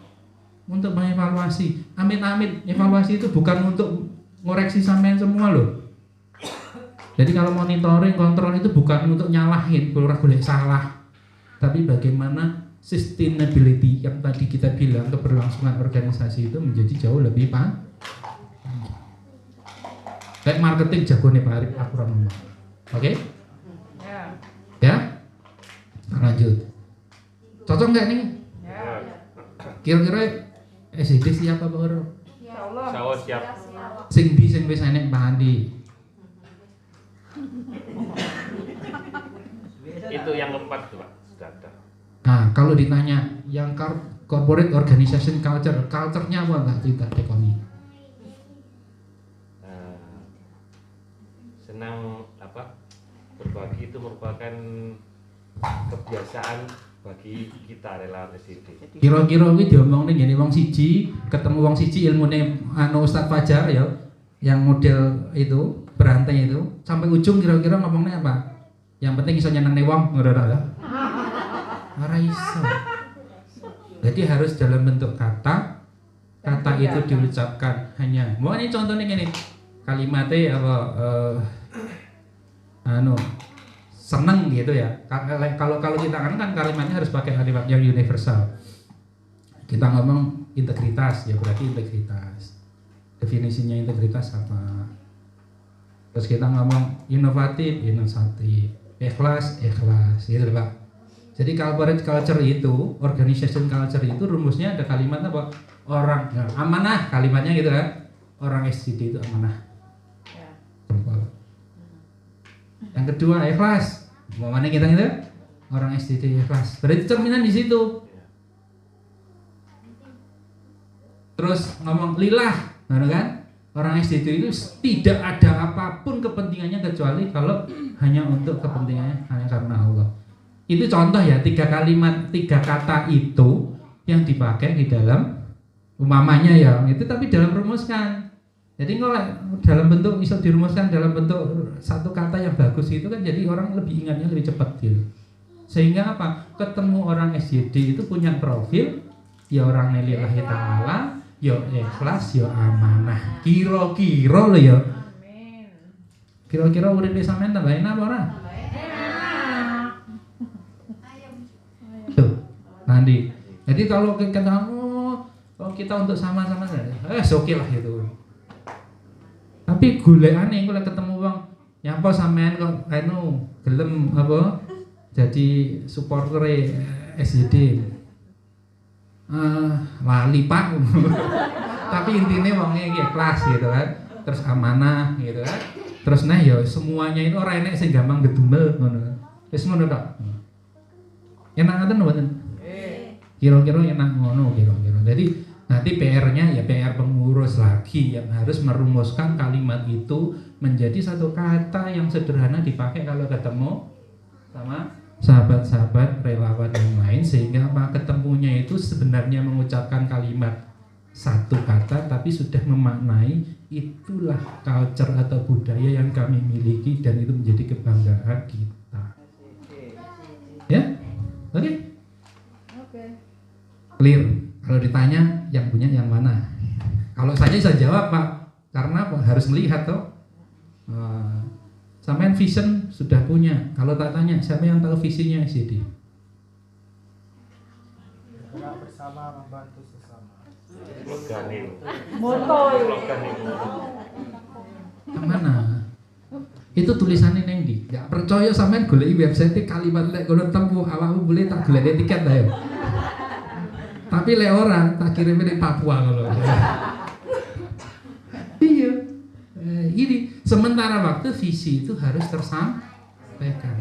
Untuk mengevaluasi. Amit-amit, evaluasi itu bukan untuk ngoreksi sampean semua loh. Jadi kalau monitoring, kontrol itu bukan untuk nyalahin, golek salah. Tapi bagaimana sustainability yang tadi kita bilang, keberlangsungan organisasi itu menjadi jauh lebih kayak marketing jago nih Pak Arif, aku ngomong. Oke? Ya. Ya? Lanjut. Cocok nggak nih? Ya. Ya. Kira-kira SID siapa Pak Oro? Insyaallah. Sawo siap. Sing wis enek Pak Andi. Itu yang keempat tuh Pak, sudah ada. Nah, kalau ditanya yang corporate organization culture-nya apa enggak kita tekoni? Senang berbagi itu merupakan kebiasaan bagi kita relawan SID. Kira-kira kuwi diomongne ngene wong siji, ketemu wong siji ilmune Ustaz Fajar ya, yang model itu, berantai itu, sampai ujung kira-kira ngomongnya apa? Yang penting iso nyenengne wong, ngono ya. Ora iso. Jadi harus dalam bentuk kata itu diucapkan hanya. Mau ini contohnya gini, kalimatnya apa? Seneng gitu ya. Kalau kita kan kalimatnya harus pakai kalimat yang universal. Kita ngomong integritas ya berarti integritas. Definisinya integritas apa? Terus kita ngomong inovatif, ikhlas, gitu Pak. Jadi corporate culture itu, organization culture itu rumusnya ada kalimat apa? Orang amanah, kalimatnya gitu kan. Orang SCD itu amanah. Ya. Yang kedua ikhlas. Mana kita gitu? Orang SCD ikhlas. Berarti cerminan di situ. Terus ngomong lillah, kan? Orang SDT itu tidak ada apapun kepentingannya kecuali kalau hanya untuk kepentingannya hanya karena Allah. Itu contoh ya, 3 kata itu yang dipakai di dalam umpamanya ya itu, tapi dalam rumuskan. Jadi kalau dalam bentuk bisa dirumuskan dalam bentuk satu kata yang bagus itu kan jadi orang lebih ingatnya lebih cepat gitu. Sehingga apa? Ketemu orang SJD itu punya profil ya orang lillahi ta'ala, ya ikhlas, ya amanah. Kira-kira loh ya. Amin. Kira-kira uripe sampean tambahin apa ora? Tuh, nanti. Jadi kalau kita untuk sama-sama oke lah gitu. Tapi golekane engko lek ketemu wong nyapa sampean kok gelem apa jadi supporter SJD. Lali Pak. Tapi intinya wongnya iki kelas gitu kan. Terus amanah gitu kan. Terus ya semuanya itu ora enek sing gampang gedumel ngono. Wis ngono tok. Enak ngoten mboten? Kira-kira enak ngono kira-kira. Jadi nanti PR-nya ya PR pengurus lagi yang harus merumuskan kalimat itu menjadi satu kata yang sederhana dipakai kalau ketemu sama sahabat-sahabat relawan yang lain, sehingga apa ketemunya itu sebenarnya mengucapkan kalimat satu kata tapi sudah memaknai itulah culture atau budaya yang kami miliki dan itu menjadi kebanggaan kita. Ya? Oke? Oke. Clear. Kalau ditanya yang punya yang mana? Kalau saya bisa jawab Pak, karena apa? Harus melihat toh. Sampean vision sudah punya. Kalau tak tanya siapa yang tahu visinya SJD? Bergerak bersama, membantu sesama. Sloganin. Moto. Sloganin. Yang mana? Itu tulisannya neng di. Gak percaya sampean goleki website kalimat lek kono tempuh awakmu boleh tak goleki tiket ta ya. Tapi lek orang tak kirim dari Papua kalau. Iya. Sementara waktu visi itu harus tersampaikan,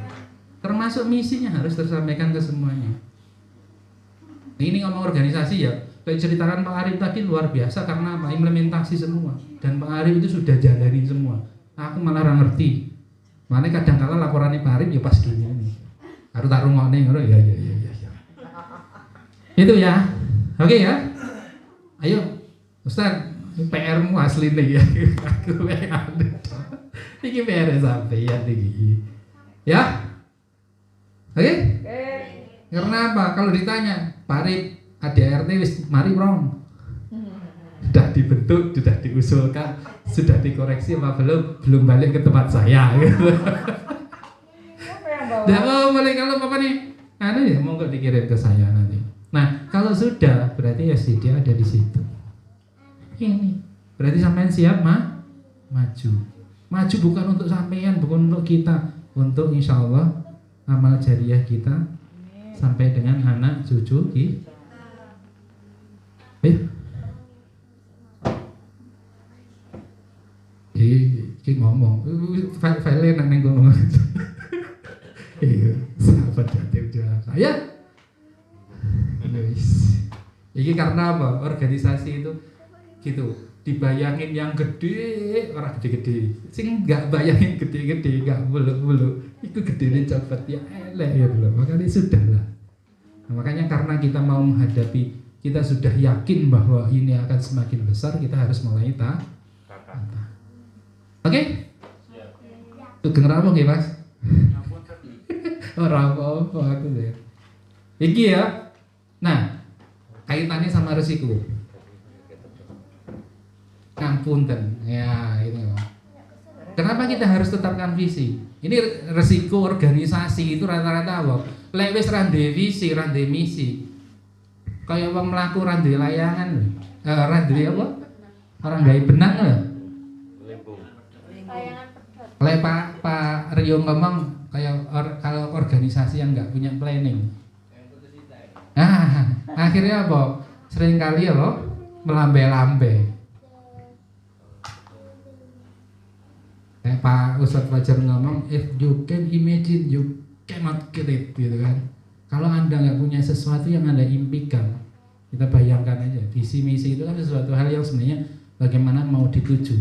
termasuk misinya harus tersampaikan ke semuanya. Ini ngomong organisasi ya, kayak ceritakan Pak Arif tadi luar biasa karena apa? Implementasi semua, dan Pak Arif itu sudah jalanin semua. Aku malah ora ngerti. Mana kadang-kala laporannya Pak Arif ya pas gini nih. Harus tak rungokne ngono ya. Itu ya. Oke ya. Ayo, Ustaz, PR-mu asli nih ya. Aku PR. Iki PR sampeyan iki. Ya. Oke? Karena apa? Kalau ditanya, Pak Arif, ADART wis mari prong. Sudah dibentuk, sudah diusulkan, sudah dikoreksi apa belum? Belum balik ke tempat saya gitu. Nah, boleh kalau Bapak nih, ya monggo dikirim ke saya nanti. Nah, kalau sudah berarti SDD ada di situ. Ini berarti sampean siap maju. Maju bukan untuk sampean, bukan untuk kita, untuk insya Allah amal jariah kita sampai dengan anak cucu kita. Iki ngomong, file nang ngomong. Iya, sahabat jatuh saya. Iki karena apa? Organisasi itu gitu. Dibayangin yang gede, orang gede-gede. Sing nggak bayangin gede-gede, nggak bulu-bulu. Itu gedenya cepet ya elek ya loh. Makanya sudah lah. Nah, makanya karena kita mau menghadapi, kita sudah yakin bahwa ini akan semakin besar, kita harus mulai Oke? Tuh denger apa nggih, Mas? Ora apa-apa aku deh. Iki ya. Nah, kaitannya sama resiko. Ngapunten. Ya, ini. Kenapa kita harus tetapkan visi? Ini resiko organisasi itu rata-rata apa? Lek wis ra ndek visi, ra ndek misi. Kayak wong mlaku ra ndek layangan. Ra ndek apa? Orang gawe benang lho. Lek Pak Rio ngomong kayak kalau organisasi yang nggak punya planning. Nah, akhirnya apa? Seringkali ya loh melambai-lambai. Pak Ustadz Fajar ngomong, if you can imagine, you cannot get it, gitu kan. Kalau Anda nggak punya sesuatu yang Anda impikan, kita bayangkan aja, visi misi itu kan sesuatu hal yang sebenarnya bagaimana mau dituju,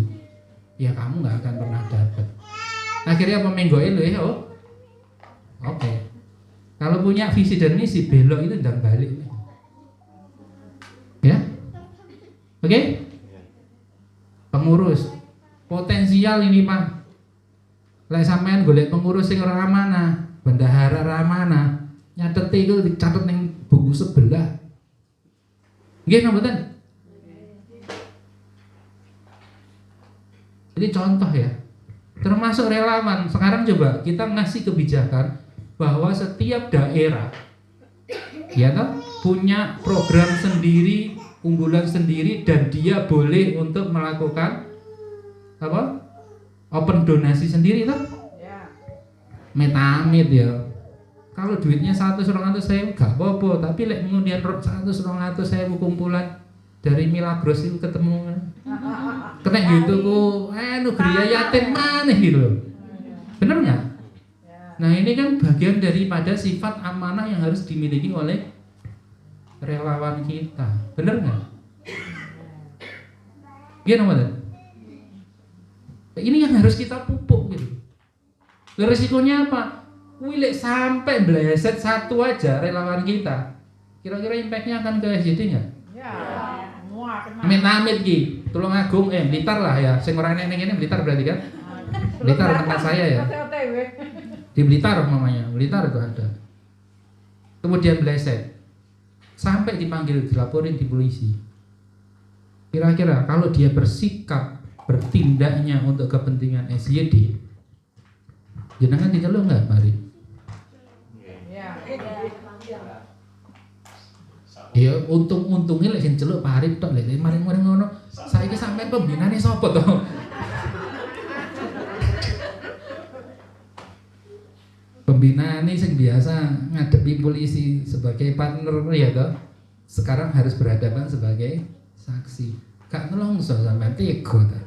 ya kamu nggak akan pernah dapat. Akhirnya pemenggoin loh ya, oke. Kalau punya visi dan misi, belok itu dan balik, ya, oke. Pengurus potensial ini Pak. Lek sampean golek pengurus sing ora amanah, bendahara ora amanah, nyatet iku dicatet ning buku sebelah. Nggih napa mboten? Jadi contoh ya. Termasuk relawan. Sekarang coba kita ngasih kebijakan bahwa setiap daerah ya toh punya program sendiri, unggulan sendiri, dan dia boleh untuk melakukan apa? Open donasi sendiri toh? Ya. Metamit ya. Kalau duitnya 100-200.000 gak apa-apa, tapi lek kemudian 100-200.000 kumpulan dari Milagros itu ketemu kena gitu ku Gria yatim maneh gitu loh. Bener nggak? Nah ini kan bagian daripada sifat amanah yang harus dimiliki oleh relawan kita. Bener nggak? Gimana? Ini yang harus kita pupuk gitu. Resikonya apa? Wilek sampai bleset satu aja relawan kita. Kira-kira impactnya akan ke SJD nggak? Ya, semua kena. Amit-amit ki, Tulung Agung, Blitar lah ya. Sing ora neng ini Blitar berarti kan? Blitar tempat saya ya. Di Blitar mamanya, Blitar itu ada. Kemudian bleset, sampai dipanggil dilaporin di polisi. Kira-kira kalau dia bersikap bertindaknya untuk kepentingan SYD, jenengan diceluk nggak mari? Ya untung-untungnya lek sing celuk Pak Arif tok lek maring-maring ngono. Saiki sampean pembinane sapa to? Pembinane sing biasa ngadepi polisi sebagai partner ya toh. Sekarang harus berhadapan sebagai saksi. Gak nelongso sampean tega ta.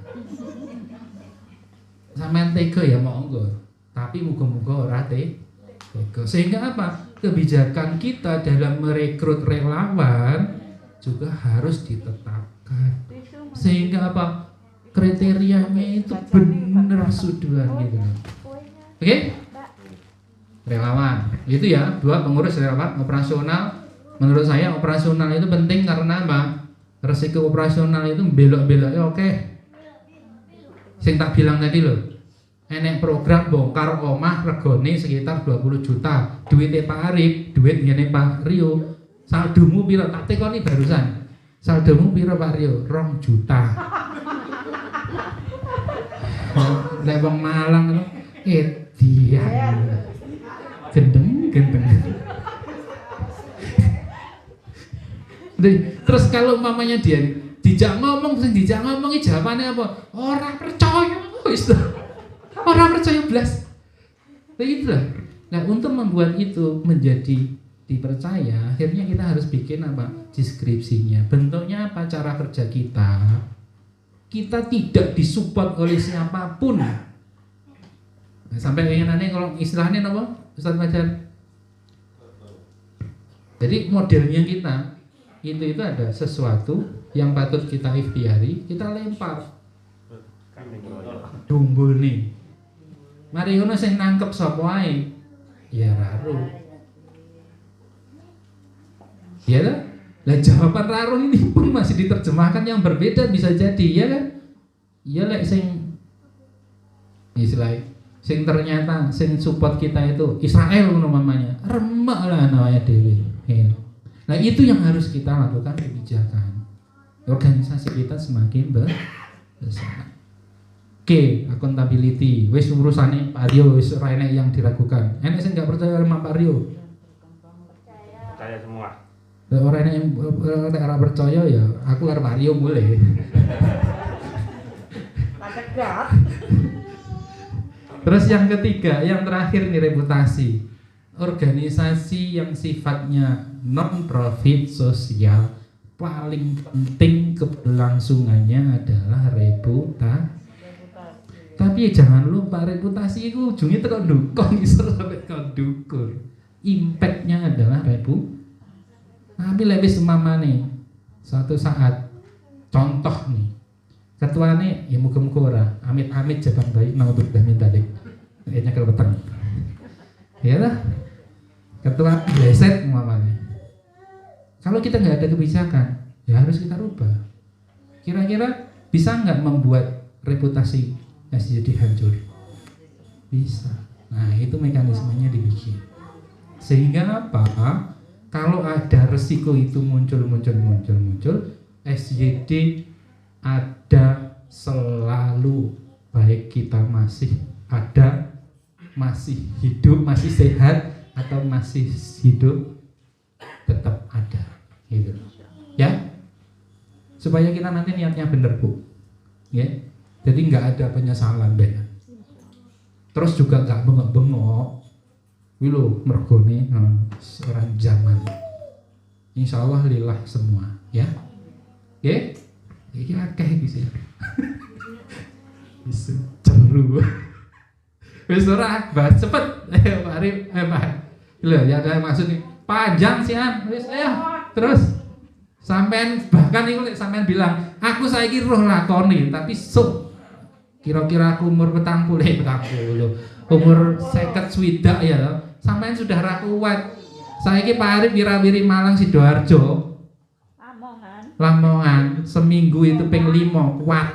Sampean tega ya monggo, tapi muga-muga ora tega. Sehingga apa? Kebijakan kita dalam merekrut relawan juga harus ditetapkan. Sehingga apa? Kriterianya itu benar sudah gitu. Oke? Relawan. Itu ya, 2 pengurus relawan operasional. Menurut saya operasional itu penting karena apa? Resiko operasional itu belok-beloknya oke. Sing tak bilang tadi loh. Enek program bongkar omah regone sekitar 20 juta. Duitnya Pak Arif, duit ngene Pak Rio. Saldomu piro? Tak tekoni barusan. Saldomu piro Pak Rio? 2 juta. Lek wong Malang itu dia. Gendeng. Terus kalau mamanya dia dijak ngomong jawabannya apa? Orang percaya wis. Orang percaya blas. Begitu lah. Nah, untuk membuat itu menjadi dipercaya, akhirnya kita harus bikin apa? Deskripsinya. Bentuknya apa? Cara kerja kita. Kita tidak disupport oleh siapapun. Nah, sampai pengenannya kalau istilahnya apa? Ustaz Fajar. Jadi modelnya kita itu ada sesuatu yang patut kita ikhtiari, kita lempar. Dumbul nih. Mari ngono sing nangkep sapa wae. Ya raru. Ya kan? Lah jawaban raru ini pun masih diterjemahkan yang berbeda bisa jadi, ya kan? Ya lek sing istilahnya sing ternyata sing support kita itu Israel namanya. Remek lah namanya dewe. Nah, itu yang harus kita lakukan kebijakan. Organisasi kita semakin besar. Oke, accountability. Wis urusane Pak Rio wis ora enek yang diragukan. Enek sing enggak percaya sama Pak Rio? Percaya semua. Orang yang ora percaya ya, aku karo Pak Rio boleh. Terus yang ketiga, yang terakhir nih reputasi. Organisasi yang sifatnya non-profit sosial paling penting keberlangsungannya adalah reputasi. Tapi jangan lupa reputasi itu ujungnya tekan dukun iso sampai ke dukur. Impactnya adalah Tapi lebih semamane suatu saat contoh nih ketuane ya muga-muga ora amit-amit jaban baik naudzubillah damin dalik kayaknya kelewatan ya lah ketua bleset mamane. Kalau kita nggak ada kebijakan ya harus kita rubah. Kira-kira bisa nggak membuat reputasi jadi hancur? Bisa. Nah, itu mekanismenya dibikin. Sehingga apa? Kalau ada resiko itu muncul, SJD ada selalu, baik kita masih ada, masih hidup, masih sehat atau masih hidup, tetap ada, gitu. Ya, supaya kita nanti niatnya benar Bu, ya. Jadi nggak ada penyesalan deh. Terus juga nggak bengok-bengok. Wilo mergone orang zaman. Insya Allah lillah semua, ya. Oke? Iki akeh iki sih. Bisa ceru. Wis ora bahas cepet. Pak Arif, Pak. Lho, ya ada maksud nih. Panjang sih an. Wis ayo. Terus sampean bahkan iku sampean bilang, "Aku saiki roh lakoni, tapi sok kira-kira aku umur 40, umur 50 swidak ya, sampean sudah ra kuat. Saiki Pak Arif wira-wiri Malang Sidoarjo. Lamongan seminggu itu ping 5 kuat.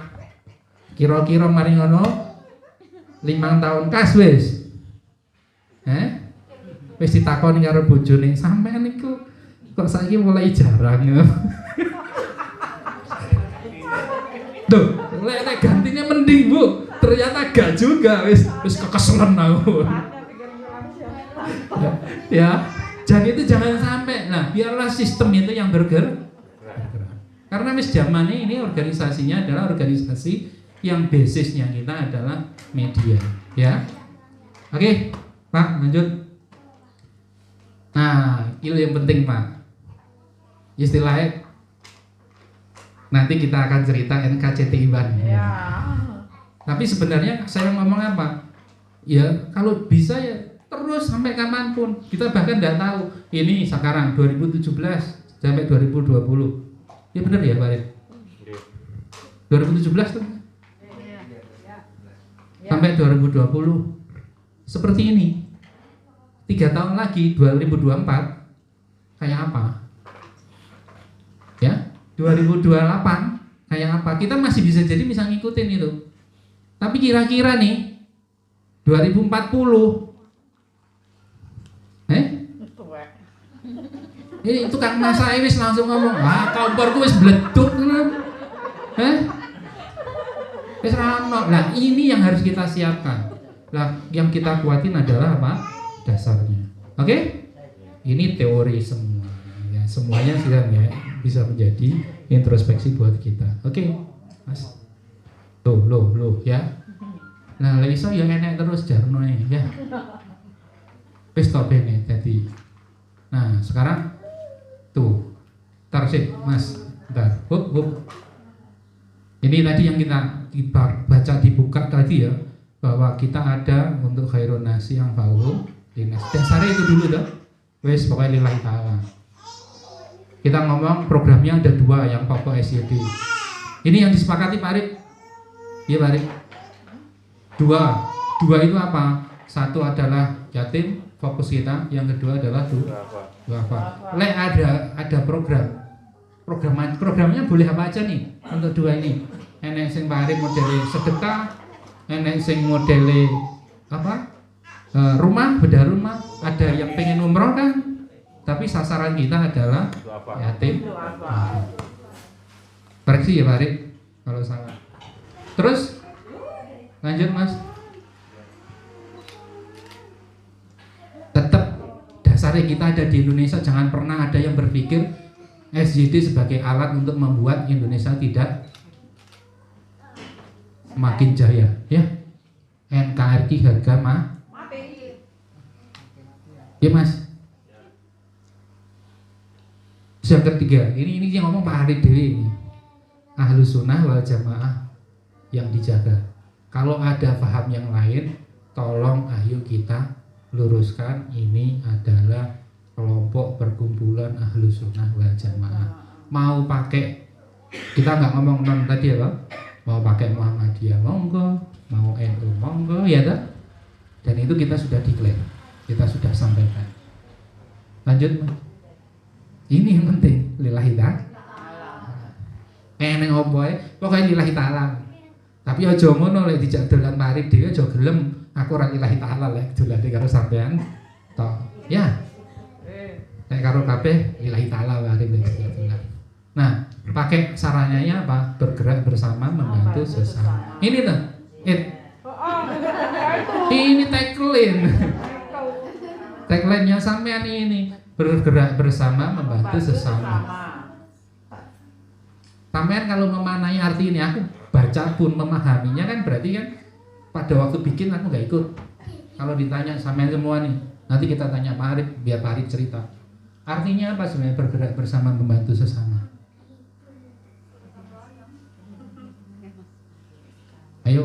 Kira-kira mari ngono 5 tahun kas wis. Wis ditakoni karo bojone, sampean niku kok saiki mulai jarang. Tuh, lek gantinya mending Bu, ternyata gak juga, wis kekeselan aku. Ya, jadi itu jangan sampai. Nah, biarlah sistem itu yang bergerak. Karena wis zamannya ini organisasinya adalah organisasi yang basisnya kita adalah media, ya. Oke, Pak, lanjut. Nah, itu yang penting Pak. Istilahnya nanti kita akan cerita NKCTI Ban. Ya. Tapi sebenarnya saya ngomong apa? Ya kalau bisa ya terus sampai kapanpun. Kita bahkan nggak tahu ini sekarang 2017 sampai 2020. Ya benar ya Pak Rin? 2017 tuh sampai 2020 seperti ini. 3 tahun lagi 2024 kayak apa? Ya 2028 kayak apa? Kita masih bisa jadi bisa ngikutin itu. Tapi kira-kira nih 2040 ini tukang masak wis langsung ngomong, "Wah, komporku wis bleduk." Wis ra ono. Lah ini yang harus kita siapkan. Lah yang kita kuatin adalah apa? Dasarnya. Oke? Ini teori semua. Ya, semuanya sudah ya, bisa menjadi introspeksi buat kita. Oke, Mas. Loh ya. Nah, lha iso ya enek terus jarno ya. Wis to bene dadi. Nah, sekarang tuh tarsik Mas. Bentar. Hup. Ini tadi yang kita baca dibuka tadi ya, bahwa kita ada untuk khairun nasi yang fauhum dinas. Dasarnya itu dulu dah. Wes pokoknya lillahi ta'ala. Kita ngomong programnya ada 2 yang pokok SYD. Ini yang disepakati Pak Arif. Iya Pak Arif. 2 itu apa? 1 adalah yatim, fokus kita. Yang kedua adalah duafa. Lek ada programnya boleh apa aja nih untuk 2 ini. Enek sing Pak Arif modele sedekah, enek sing modele apa? Rumah, bedah rumah. Ada yang pengen umroh kan? Tapi sasaran kita adalah yatim. Koreksi ya Pak Arif kalau salah. Terus lanjut Mas. Tetap dasarnya kita ada di Indonesia. Jangan pernah ada yang berpikir SJD sebagai alat untuk membuat Indonesia tidak makin jaya ya. NKRI harga mati. Ya Mas. Yang ketiga, ini yang ngomong Pak Arif Dewi ini. Ahlus sunnah wal jamaah yang dijaga. Kalau ada paham yang lain, tolong ayo kita luruskan. Ini adalah kelompok perkumpulan ahlus sunnah wal jamaah. Mau pakai, kita nggak ngomong non tadi ya Pak. Mau pakai Muhammadiyah monggo, mau NU monggo ya tak? Dan itu kita sudah declare, kita sudah sampaikan. Lanjut Mas. Ini yang penting, lillahi ta'ala. Eneng opo ae, pokoke lillahi ta'ala. Tapi aja ngono lek dijak dolan mari dhewe aja gelem, aku ora lillahi ta'ala lek dolane karo sampean. Tok. Ya. Nek karo kabeh lillahi ta'ala mari dolan. Nah, pakai sarannya apa? Bergerak bersama, membantu sesama. Ini tuh. Ini tagline. Tagline-nya sampean ini, bergerak bersama, membantu sesama. Sampean kalau memanai arti ini, aku baca pun memahaminya kan berarti kan pada waktu bikin aku nggak ikut. Kalau ditanya sampean semua nih, nanti kita tanya Pak Arif, biar Pak Arif cerita. Artinya apa sebenarnya bergerak bersama, membantu sesama? Ayo.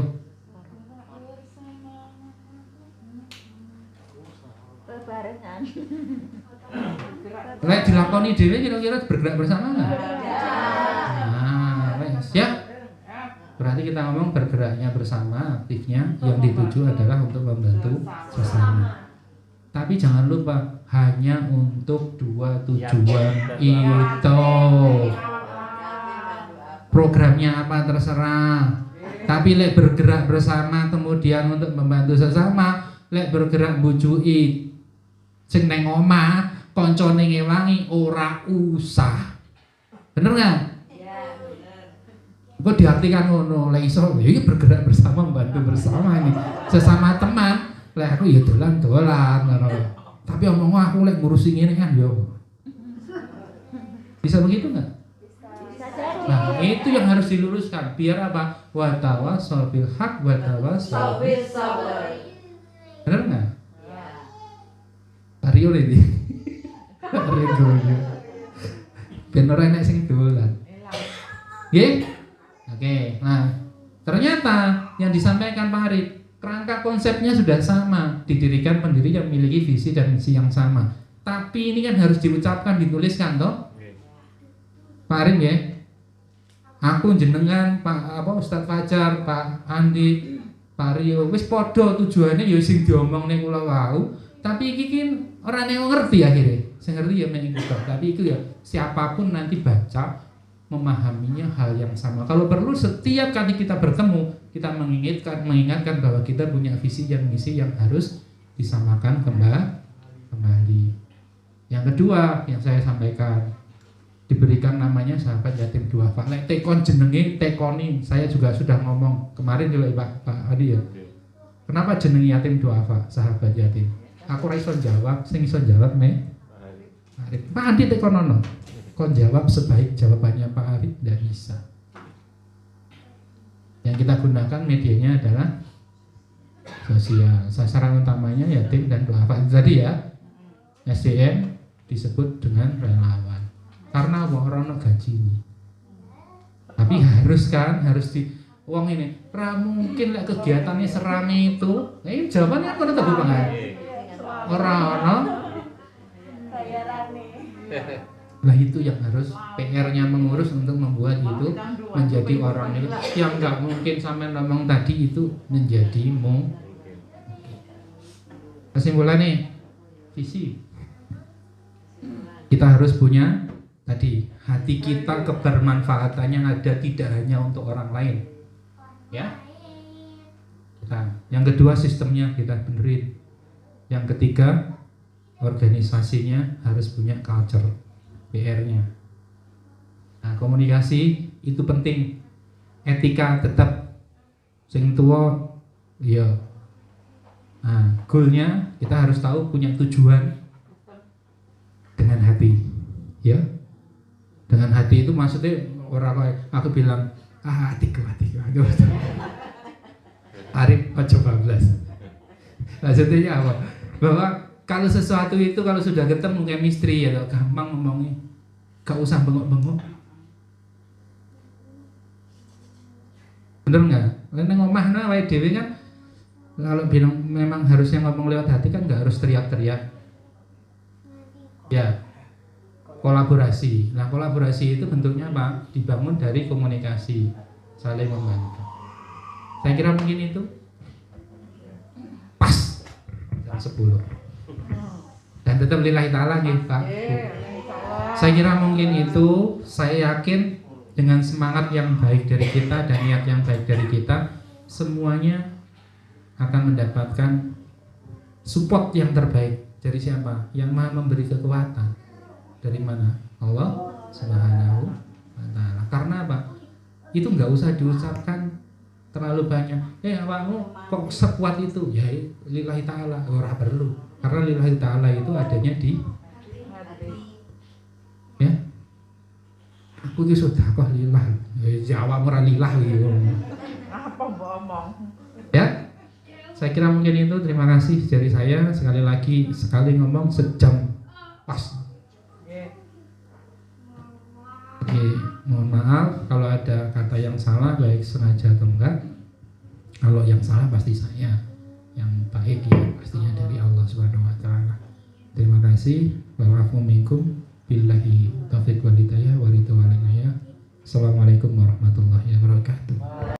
Bebarengan. Lek dilakoni dhewe kira-kira bergerak bersama enggak? Nah, ya. Berarti kita ngomong bergeraknya bersama, aktifnya yang dituju adalah untuk membantu sesama. Tapi jangan lupa hanya untuk 2 tujuan itu. Programnya apa terserah. Tapi lek bergerak bersama kemudian untuk membantu sesama, lek bergerak mbujui sing neng omah, koncone ngewangi ora usah. Bener enggak? Iya, bener. Kok diartikan ngono, lek iso ya bergerak bersama, membantu bersama ini. Sesama teman, lek aku ya dolan-dolan ngono. Tapi omong aku lek ngurusi ngene kan yo. Bisa begitu enggak? Nah, itu yang harus diluruskan. Biar apa? Wa tawassaw bil haq wa tawassaw bis sabr. Benar enggak? Iya. Tario ini. Tario. Ben ora enek sing dolan. Nggih? Oke. Nah, ternyata yang disampaikan Pak Arif, kerangka konsepnya sudah sama, didirikan pendiri yang memiliki visi dan misi yang sama. Tapi ini kan harus diucapkan, dituliskan toh. Pak Arif ya. Aku jenengan Pak Ustadz Fajar, Pak Andi, Pak Rio, wis podo tujuannya ya sing diomongne kula wau, tapi iki kan ora nek ngerti akhirnya. Sing ngerti ya mek iku tok, tapi itu ya siapapun nanti baca memahaminya hal yang sama. Kalau perlu setiap kali kita bertemu, kita mengingatkan bahwa kita punya visi dan misi yang harus disamakan kembali. Yang kedua yang saya sampaikan, diberikan namanya sahabat yatim duafa. Lek tekon jenenge tekoni, saya juga sudah ngomong kemarin juga Pak Adi ya. Kenapa jenenge yatim duafa, sahabat yatim? Aku ra iso jawab, sing iso jawab Pak Adi tekonono. Kon jawab sebaik jawabannya Pak Arif tidak bisa. Yang kita gunakan medianya adalah sosial. Sasaran utamanya yatim dan duafa. Jadi ya SDM disebut dengan relawan. Karena orang gaji ini. Tapi harus di uang ini. Ra mungkin lah kegiatannya serami itu. Nah, ini jawabannya apa tetap Pak Arif? Orang lah itu yang harus PR-nya mengurus untuk membuat itu menjadi orang yang nggak mungkin sampai ngomong tadi itu menjadi kesimpulannya visi. Kita harus punya tadi hati kita kebermanfaatannya ada tidak hanya untuk orang lain, ya. Nah, yang kedua sistemnya kita benerin. Yang ketiga organisasinya harus punya culture. PR-nya. Nah, komunikasi itu penting. Etika tetap sing tua iya. Nah, goalnya kita harus tahu punya tujuan dengan hati. Ya. Dengan hati itu maksudnya orang aku bilang hatiku. Arif ojo bablas. Maksudnya apa? Bahwa kalau sesuatu itu kalau sudah ketemu chemistry ya gampang ngomongnya, gak usah bengok-bengok. Bener nggak? Karena ngomahna wae dhewe kan kalau bilang memang harusnya ngomong lewat hati kan nggak harus teriak-teriak. Ya, kolaborasi. Nah kolaborasi itu bentuknya apa? Dibangun dari komunikasi, saling membantu. Saya kira mungkin itu pas jam 10. Dan tetap lillahi ta'ala nih Pak. Saya kira mungkin itu, saya yakin dengan semangat yang baik dari kita dan niat yang baik dari kita, semuanya akan mendapatkan support yang terbaik dari siapa? Yang Maha memberi kekuatan. Dari mana? Allah Subhanahu wa ta'ala. Karena apa? Itu nggak usah diucapkan terlalu banyak. Awakmu kok sekuat itu? Ya lillahi ta'ala, ora perlu. Karena lillahi ta'ala itu adanya di ya. Aku ki sedekah lillah. Ya awak ora lillah iki. Apa mbok omong? Ya. Saya kira mungkin itu. Terima kasih dari saya. Sekali lagi sekali ngomong sejam pas. Oke, mohon maaf kalau ada kata yang salah baik sengaja atau enggak. Kalau yang salah pasti saya. Yang baik ya pastinya dari Allah Subhanahu wa taala. Terima kasih. Wa'afu minkum billahi taufiq wal hidayah wa ridwan. Assalamualaikum warahmatullahi wabarakatuh.